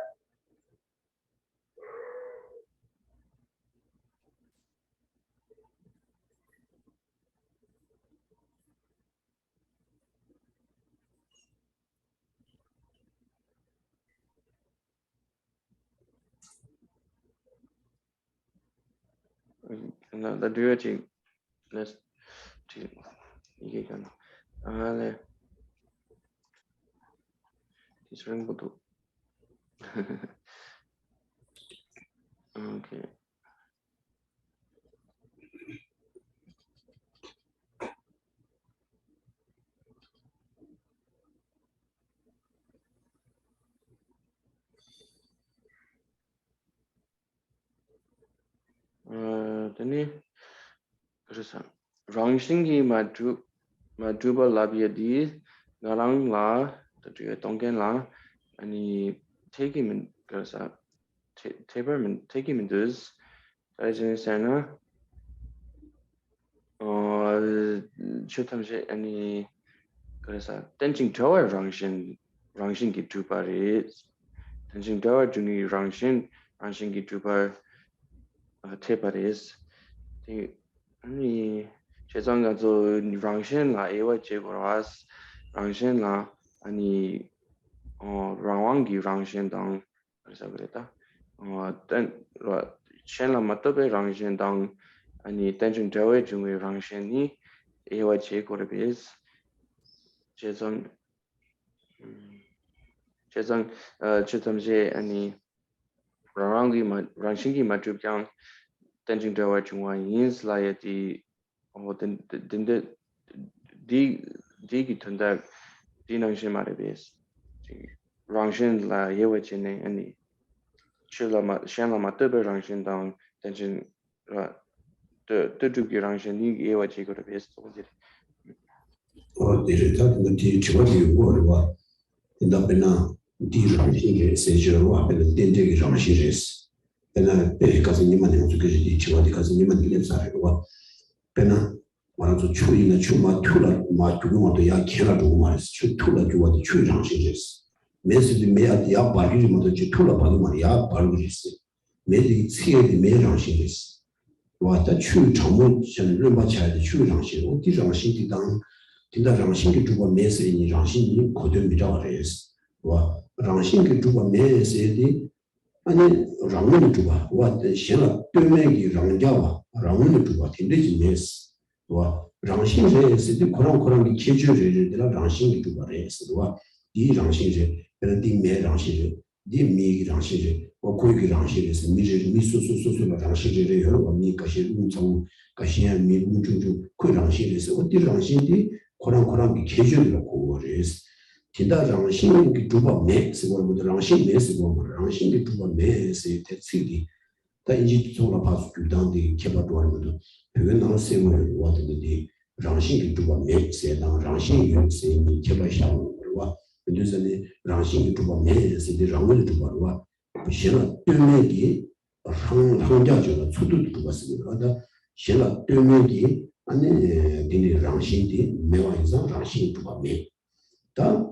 나 뒤에 이게 이건 네. 디스플레이보드. 오케이. 되니? 그래서 랑싱기 마두바 라비아디 나랑라 뒤에 동겐라 아니 태기면 그래서 태버면 태기면 dus 다이제스나 추탐시 아니 그래서 땡칭 저어 랑싱기 두바리 땡칭 저어 주니 랑싱기 두바 테바리스 아니 제정가 저 랑셴라 에와 제고라스 랑셴라 아니 랑왕기 랑셴당 그래서 그랬다 땐 셴라 맞더베 랑셴당 아니 땐중 저외 중에 랑셴니 에와 제고르베스 제정 제정 제tam제 아니 랑왕기 랑셴기 맞주병 땐중 저외 중앙 인슬라이티 then the tunda dinang mare bes rangshin la yewe chene ani chila ma shanla ma tebe rangshin dang tension de du rangshin ni yewe che go bes so de there is that the chwadi wo inda pena di rangshin se jero wa pena dende rangshin res pena pe ka ni ma ne so ke di chwadi ka ni ma ne sa wa pena 말아서 추이나 추마 투라 마 두고도 야 캐라도 말스 추 투라 주와도 추장 신제스 메시디 메아디야 바리리 모도 추 투라 바도 말이야 바르리스 메디 세디 메장 신제스 와다 추 정모 전 르마차의 추장 신 어디장 신디 당 딘다장 신기 주고 메시니 장신이 고든 비자레스 와 장신기 주고 메시디 아니 랑을 주고 와 신라对面기 랑자와 랑을 주고 딘데지 메스 와 랑신제 그런 계주제들라 랑신이 두바레스 와 이 랑신제 디 메 랑신제 디 미 랑신제 와 고기 랑신제 미소소소소 랑신제 여러 미 가시 운송 가시야 미 운중주 그 랑신제 어디 랑신디 그런 계주들라 고레스 딘다 랑신이 두바 메스 뭐 랑신 메스 뭐 랑신이 두바 메스 대치기 다 이제 저라 봐서 규단데 개발도 하는데 그건 너무 세모를 와든지 랑신이 두바 메세당 랑신이 세미 개발샤고 와 그래서 랑신이 두바 메세 랑을 두바와 신라对面기 항자죠 초도 두바스니다 신라对面기 아니 딘이 랑신이 메와이자 랑신이 두바 메다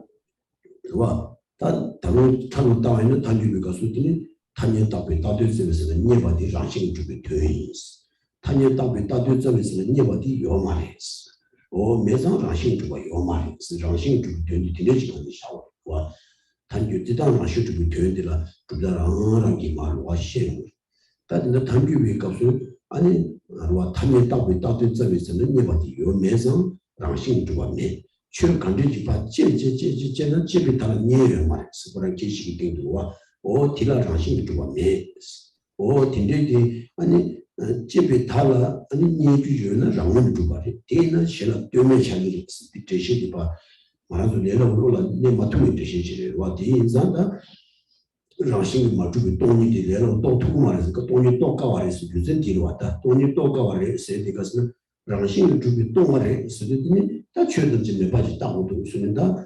다른 타는 따위는 단주비가 수들이 탄년 답에 따뜻해서는 예바디 랑신 주비 되어있어 탄년 답에 따뜻해서는 예바디 요마레스 매상 랑신 주가 요마레스 랑신 주비 되는 되지는 샤워 단주 지당 랑신 주비 되는데라 그다랑랑기 말와 셰 다들 단주비 값을 아니 와 탄년 답에 따뜻해서는 예바디 요 매상 랑신 주가 매 출 간주지 바 제제제제는 집에 다른 예요 말이지 그런 계시기 때문에 디라 장신이 좀 매. 딘데디 아니 집에 달라 아니 예주주는 랑은 좀 봐리. 대는 신라 되면 자기를 대시디 봐. 말아서 내가 올라 내 맞춤이 대시지래. 와 디인자다 장신이 맞추고 돈이 되려고 또 두고 말해서 그 돈이 또 가와래서 유전 뒤로 왔다. 돈이 또 가와래서 세디가서 장신이 주비 또 말해. 세디니 다 최든지 내 바지 따고도 쓰는다.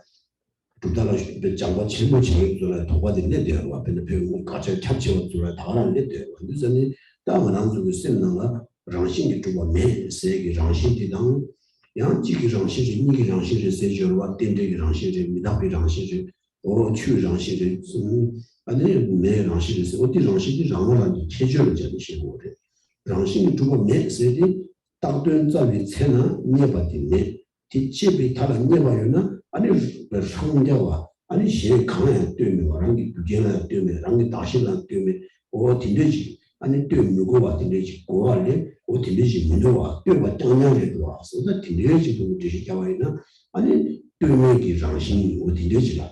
두달라 장과 칠모 지역들에 도와드릴 때요. 앞에 배우고 같이 캡처들에 다가는 때요. 그래서 다만 안 주고 쓰는가 장신이 주고 매 세계 장신이당 양지기 장신이 니기 장신이 세저와 덴데기 장신이 미다비 장신이 추 장신이 아니 매 장신이 어디 장신이 장하는 체조를 제시하고 그래. 장신이 주고 매 세계 딱된 자리 채나 네바디네 뒤집이 다른 네바요나 아니 상자와 아니 시 강에 되면 랑기 두개나 되면 랑기 다시나 되면 딘데지 아니 되면 거와 딘데지 고알레 딘데지 문도와 되면 땅냥에도 와서 딘데지도 되게 잡아이나 아니 되면이 장신이 딘데지라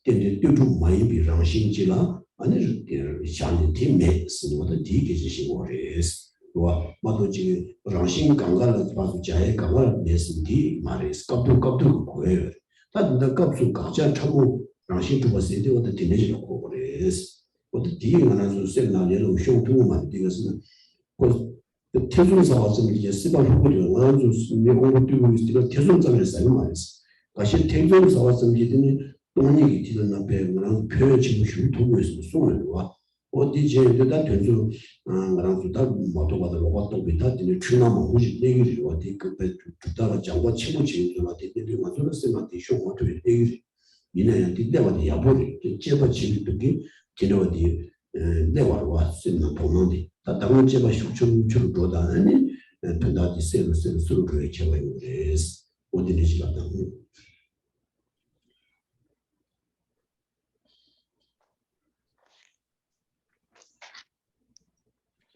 딘데 되도 많이 비 장신지라 아니 샤니 팀에 쓰는 되게 지시고레스 와 마도지 장신 강가를 봐서 자에 강가를 내신디 말이스 갑도 고해요 다들 값을 가자 참고 랑신 주버스 때 어디 되는지고 그래서 어디 뒤에 하나서 세나리로 쇼통만 되겠으면 그 태중사 와서 이제 시발 후보를 완전 내고 뛰고 있으니까 태중사를 쌓는 말이지 다시 태중사 와서 이제는 돈이 뒤는 앞에 그런 표현지고 흉통을 쏘는 와 어디 제대로 된주 그런 다 모두 받을 것도 비다 되는 추나만 오지 내기를 어디 그 두다가 장과 치고 지는구나 되는 맞는 세마티 쇼고 되는 얘기 이내야 뒤대와 야보리 제바 지기도 기도디 내와 왔으면 보는데 다 당은 제바 쇼초초로 도다니 pendati selu sulu cheways, Odinichladam.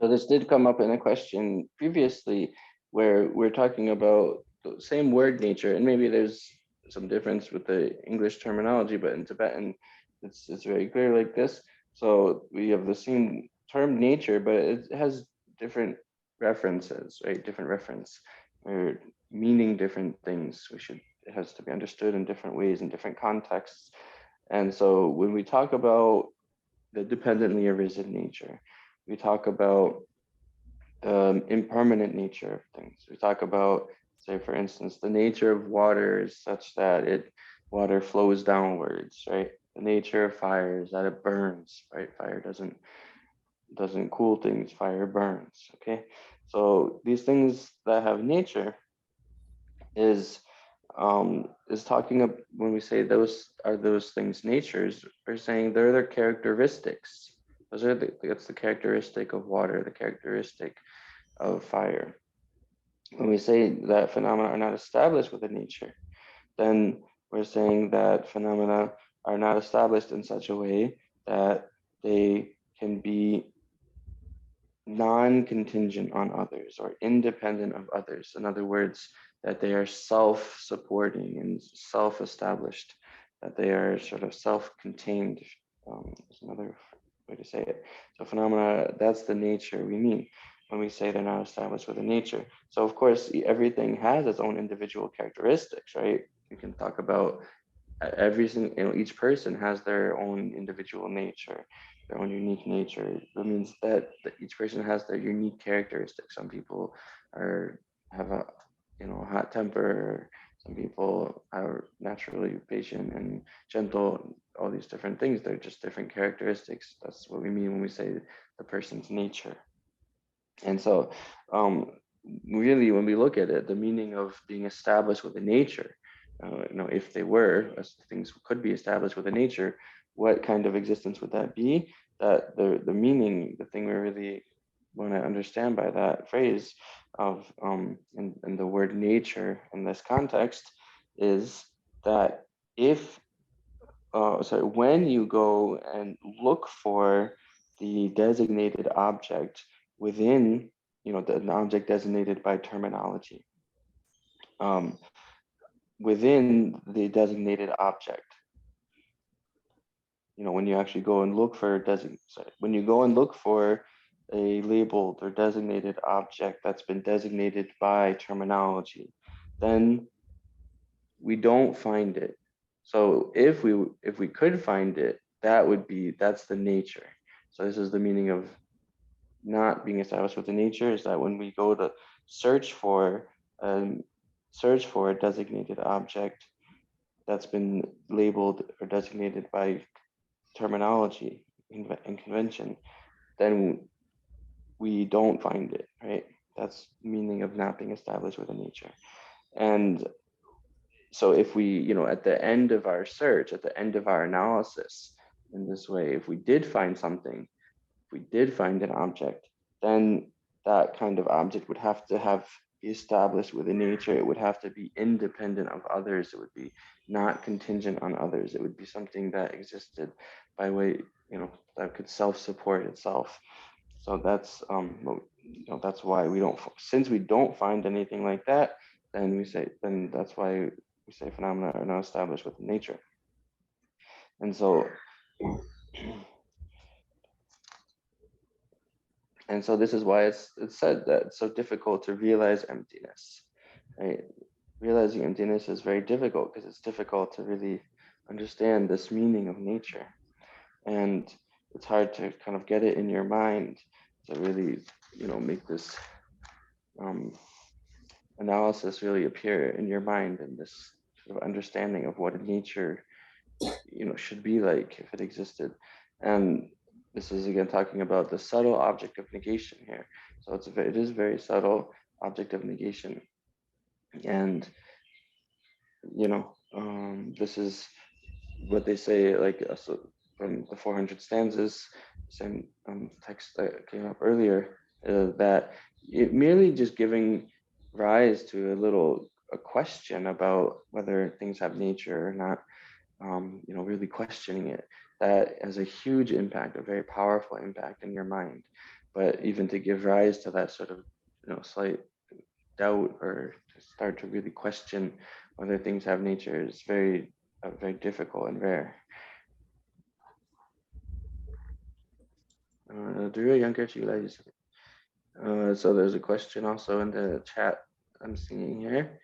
So this did come up in a question previously where we're talking about the same word nature, and maybe there's some difference with the English terminology, but in Tibetan, it's very clear like this. So we have the same term nature, but it has different references, right? Different reference, or meaning different things. It has to be understood in different ways, in different contexts. And so when we talk about the dependently arisen nature, we talk about impermanent nature of things. We talk about, say, for instance, the nature of water is such that water flows downwards, right? The nature of fire is that it burns, right? Fire doesn't cool things, fire burns, okay? So these things that have nature is talking of, when we say those things natures, we're saying they're their characteristics. That's the characteristic of water, the characteristic of fire. When we say that phenomena are not established within nature, then we're saying that phenomena are not established in such a way that they can be non-contingent on others or independent of others. In other words, that they are self-supporting and self-established, that they are sort of self-contained, is another way to say it. So phenomena, that's the nature we mean when we say they're not established within nature. So of course, everything has its own individual characteristics, right? You can talk about each person has their own individual nature, their own unique nature. That means that each person has their unique characteristics. Some people have a hot temper. Some people are naturally patient and gentle. All these different things. They're just different characteristics. That's what we mean when we say the person's nature. And so, really, when we look at it, the meaning of being established with the nature, if they were, as things could be established with the nature, what kind of existence would that be? That the meaning, the thing we really want to understand by that phrase of in the word nature in this context is that when you go and look for the designated object within, an object designated by terminology, within the designated object, when you actually go and look for a labeled or designated object that's been designated by terminology, then we don't find it. So if we could find it, that's the nature. So this is the meaning of not being established with the nature, is that when we go to search for a designated object that's been labeled or designated by terminology and convention, then we don't find it, right? That's the meaning of not being established with the nature. And so if we, at the end of our search, at the end of our analysis, in this way, if we did find something, if we did find an object, then that kind of object would have to be established within nature. It would have to be independent of others. It would be not contingent on others. It would be something that existed by way, that could self-support itself. So that's that's why since we don't find anything like that, then that's why we say phenomena are not established within nature. And so this is why it's said that it's so difficult to realize emptiness, right? Realizing emptiness is very difficult because it's difficult to really understand this meaning of nature. And it's hard to kind of get it in your mind to really, make this analysis really appear in your mind, and this sort of understanding of what nature, should be like if it existed. And this is again talking about the subtle object of negation here. So it is very subtle object of negation. And, this is what they say, so from the 400 stanzas, same text that came up earlier, that it merely just giving rise to a question about whether things have nature or not, really questioning it, that has a huge impact, a very powerful impact in your mind. But even to give rise to that sort of, slight doubt or to start to really question whether things have nature is very difficult and rare. So there's a question also in the chat I'm seeing here.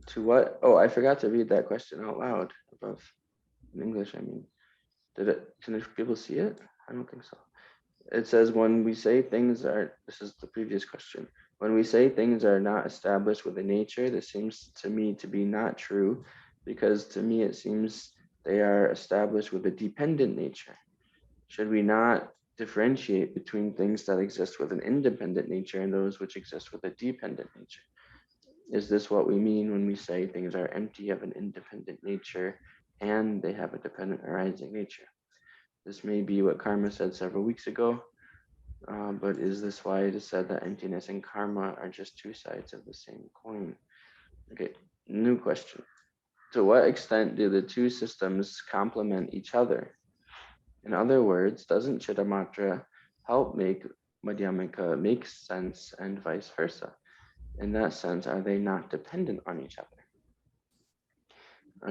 To what? Oh, I forgot to read that question out loud above in English. I mean, can people see it? I don't think so. It says, when we say things are, this is the previous question. When we say things are not established with the nature, this seems to me to be not true, because to me it seems they are established with a dependent nature. Should we not differentiate between things that exist with an independent nature and those which exist with a dependent nature? Is this what we mean when we say things are empty of an independent nature and they have a dependent arising nature? This may be what Karma said several weeks ago, but is this why it is said that emptiness and karma are just two sides of the same coin? Okay, new question. To what extent do the two systems complement each other? In other words, doesn't Chittamatra help make Madhyamika make sense and vice versa? In that sense, are they not dependent on each other?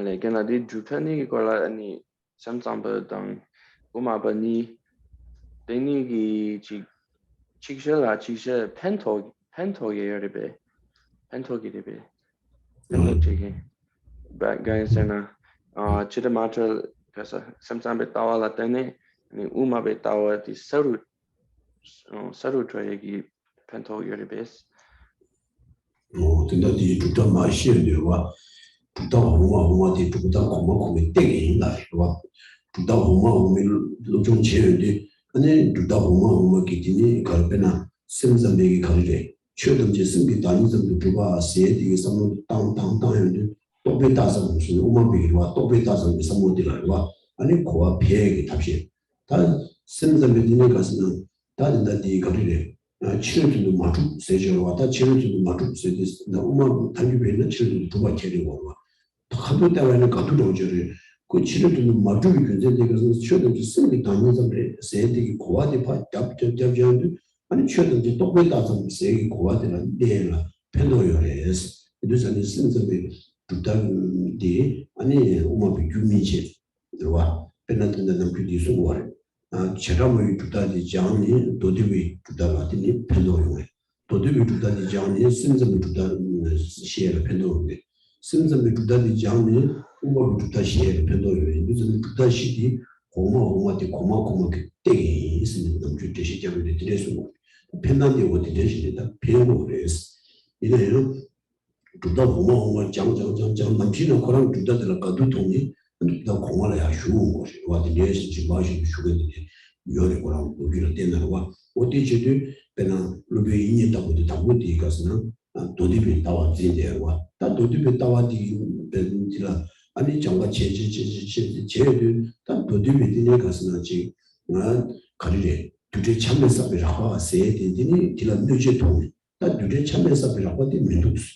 Again, I did Jutani Gola any Samsamba Dang Umabani Denigi Chikshela Chisha Pento Yeribe Pentogiribe Pentogigi back guys and Chittamatra Kasa Samsamba Tawa Latene and Umabe Tawa the Saru Trayagi Pento Yeribes. tenda di tuta ma xie de wa tuta homa di tuta koma de yin la wa tuta homa lo jong che de ane tuta homa ki ni ka pena sem zam de ka re che dam je sem bi dan zam de tuba se de sam tang yin de to be da zam su homa bi wa to be da zam de sam de la wa ane ko wa phe ki ta phe ta sem zam de ni ka san ta di ka re 치료도 맞고 세제로 왔다 치료도 맞고 세제 너무 단위별로 치료도 두번 캐리고 와 하도 때문에 가도 오저리 그 치료도 맞고 근데 내가 치료도 쓰는 단위에서 세제기 고아대 봐 답답답한데 아니 치료도 또 왜다서 세기 고아대는 내라 펜도요레스 그래서 이 신선의 두단디 아니 오마비 규미체 들어와 펜나든다는 그 뒤서 체라모이 두다디 장니 도디비 두다라디니 펜도요에 도디비 두다디 장니 심즈미 두다 시에르 펜도요에 심즈미 두다디 장니 우마비 두다 시에르 펜도요에 무슨 두다시디 고마디 되게 있으면 너무 주대시 잡을 때에서 펜난데 어디 되시다 배우고레스 이래요 두다 고마워 장장 남친은 그런 두다들 가도 통이 나 공화라야 쉬운 것이 와디 내시 마시 쉬겠는데 요리 거랑 우리를 때나와 어디지도 배나 루비 인이다고도 담고디 가서는 도디비 따와 진대와 다 도디비 따와디 벤지라 아니 정가 제도 다 도디비 되게 가서는 지 가리래 두제 참여사 배라고 세디니 딜은 늦게 통이 다 두제 참여사 배라고 되 민두스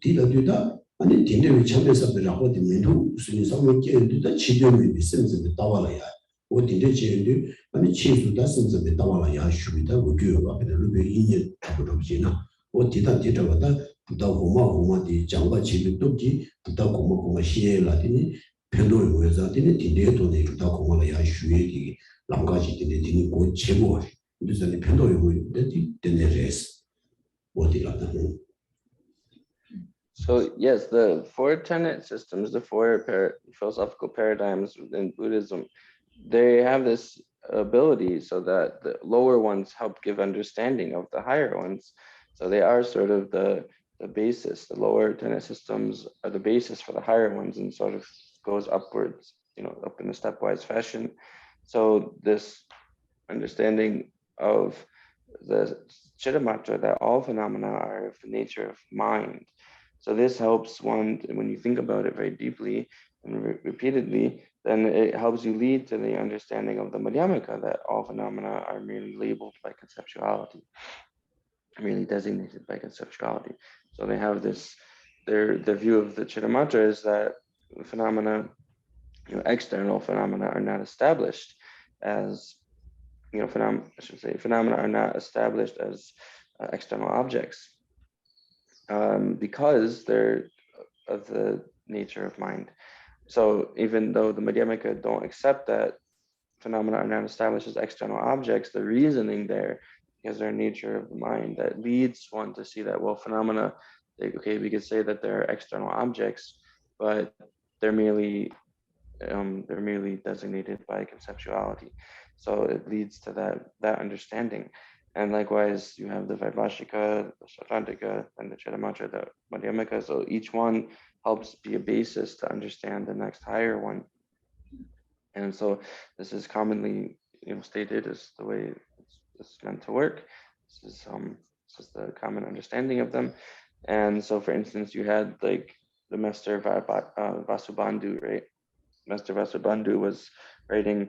딜어디다 아니 딘데 참여사 배라고 되 민두 수니 상명께도 치료를 비슷하게 따와라야 어디데 제인데 아니 치수다 선생님 따와라야 쉬비다 우주가 배를 인연 잡으러 지나 어디다 뒤져봐다 부다 고마디 장과 집이 똑지 부다 고마 시에라더니 편도에 모여서더니 딘데도 내 부다 고마야 쉬에기 랑가지 딘데 고 제모 그래서 이 편도에 모이는데 딘데레스 어디라다. So yes, the four tenet systems, the four philosophical paradigms within Buddhism, they have this ability so that the lower ones help give understanding of the higher ones. So they are sort of the basis. The lower tenet systems are the basis for the higher ones and sort of goes upwards, up in a stepwise fashion. So this understanding of the Chittamatra, that all phenomena are of the nature of mind. So this helps one, when you think about it very deeply and repeatedly, then it helps you lead to the understanding of the Madhyamika, that all phenomena are merely labeled by conceptuality. merely designated by conceptuality. So they have this, their view of the Chittamatra is that phenomena, external phenomena are not established as, phenomena are not established as external objects because they're of the nature of mind. So even though the Madhyamaka don't accept that phenomena are not established as external objects, the reasoning there is their nature of the mind that leads one to see that, well, phenomena, okay, we could say that they're external objects, but they're merely designated by conceptuality. So it leads to that understanding. And likewise, you have the Vaibhashika, the Sautrantika, and the Chittamatra, the Madhyamaka. So each one helps be a basis to understand the next higher one. And so this is commonly stated as the way it's meant to work. This is the common understanding of them. And so, for instance, you had like the Master Vasubandhu, right? Master Vasubandhu was writing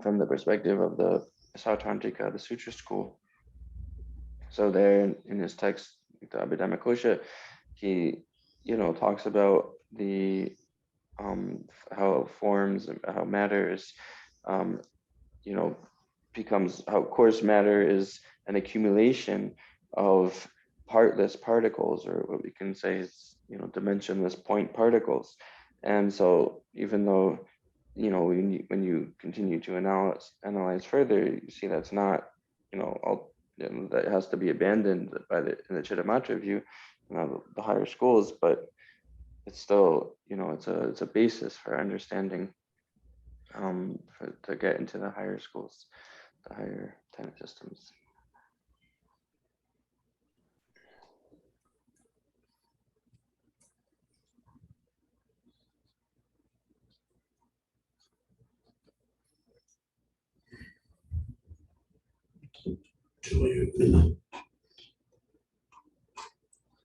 from the perspective of the Sautrantika, the Sutra school. So there in his text, the Abhidhammakosha, he talks about the how forms, how matter is, becomes, how coarse matter is an accumulation of partless particles, or what we can say is, dimensionless point particles. And so even though, when you continue to analyze further, you see that's not, that has to be abandoned in the Chittamatra view, the higher schools, but it's still, it's a basis for understanding, to get into the higher schools, the higher tenet systems.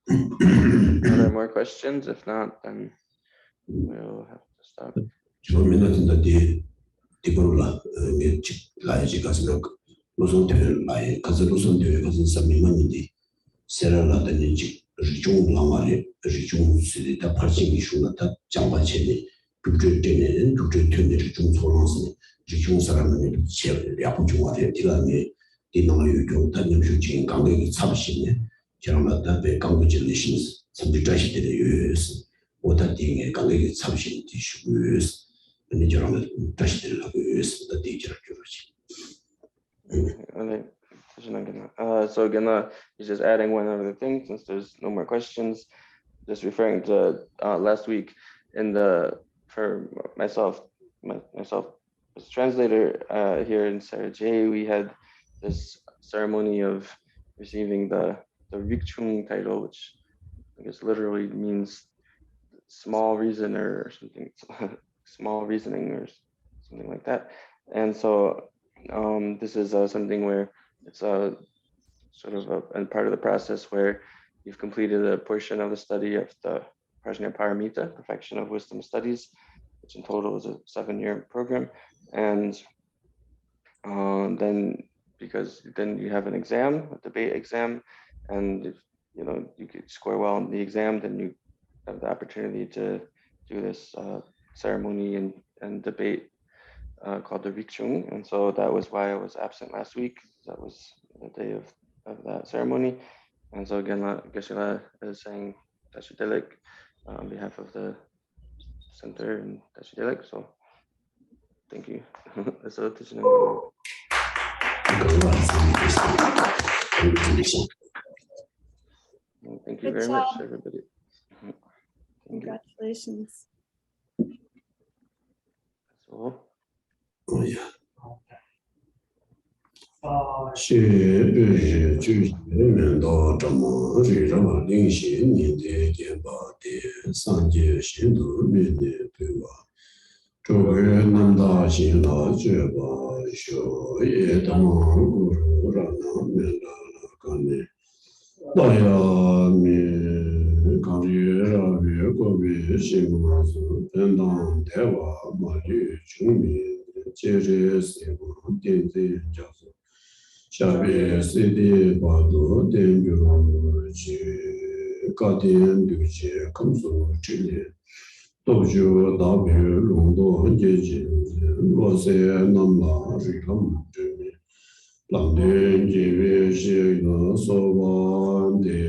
Are there more questions? If not, then we'll have to stop. So again, he's just adding one other thing since there's no more questions. Just referring to last week for myself as translator here in Sarajay, we had this ceremony of receiving the Rikchung title, which I guess literally means small reasoner or something, small reasoning or something like that. And so this is something where it's a sort of a part of the process where you've completed a portion of the study of the Prajna Paramita, Perfection of Wisdom Studies, which in total is a 7-year program. And then you have an exam, a debate exam, and if you could score well in the exam, then you have the opportunity to do this ceremony and debate called the Rikchung. And so that was why I was absent last week. That was the day of that ceremony. And so again, Geshe is saying Tashidelik on behalf of the center in Tashidelik. So thank you. So thank you very much, everybody. Congratulations. So. Oh yeah. Xie Zhi Ju Men Dao Zhama Ri Rama Ling Xie Ni De Jian Ba De San Jie Xin Du Mi Ne Pui Wa Zhou Gui Nam Da Xin La Jue Ba Xiu Ye Dang Gu Ru Ra Na Men La La Ga Ne Da Ya Mi Gang Yu Ra Yue Guo Wei Xin Ma Zu Ben Dang Tai Wa Ma Lu Chung Mi Jie Zhe Se Wang Dian Zhe Jia Zu Shabe Sidi Bado Denduro Kadien Duce Kamso Chile Dojo Dabe Londo Jeji Lose Namla Rikam Juni Landen Jive Shiga Soban De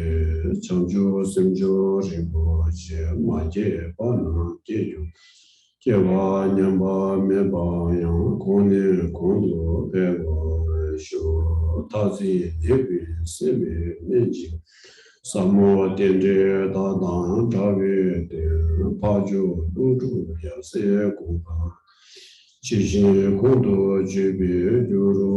Changju Simjo Rinpo Che Maje Bana Jeju Jewa Nyamba Meba Yang Kone Kondo Peba Sho Tazi Nebi Sebe Menji Samo Dende Dadang Tawe De Pajo Luju Yase Kumpa Chishin Kondo Jibi Juru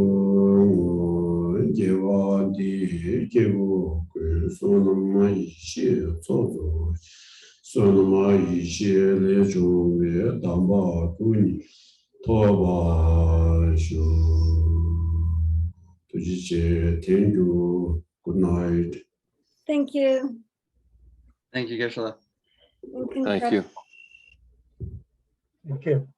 Jewa Di Jebu Sonama Ishi Zozo Sonama Ishi Le Jungwe Damba Kuni Toba Shu Tujiche, thank you. Good night. Thank you. Thank you, Geshe. You can Thank press- you. Thank you.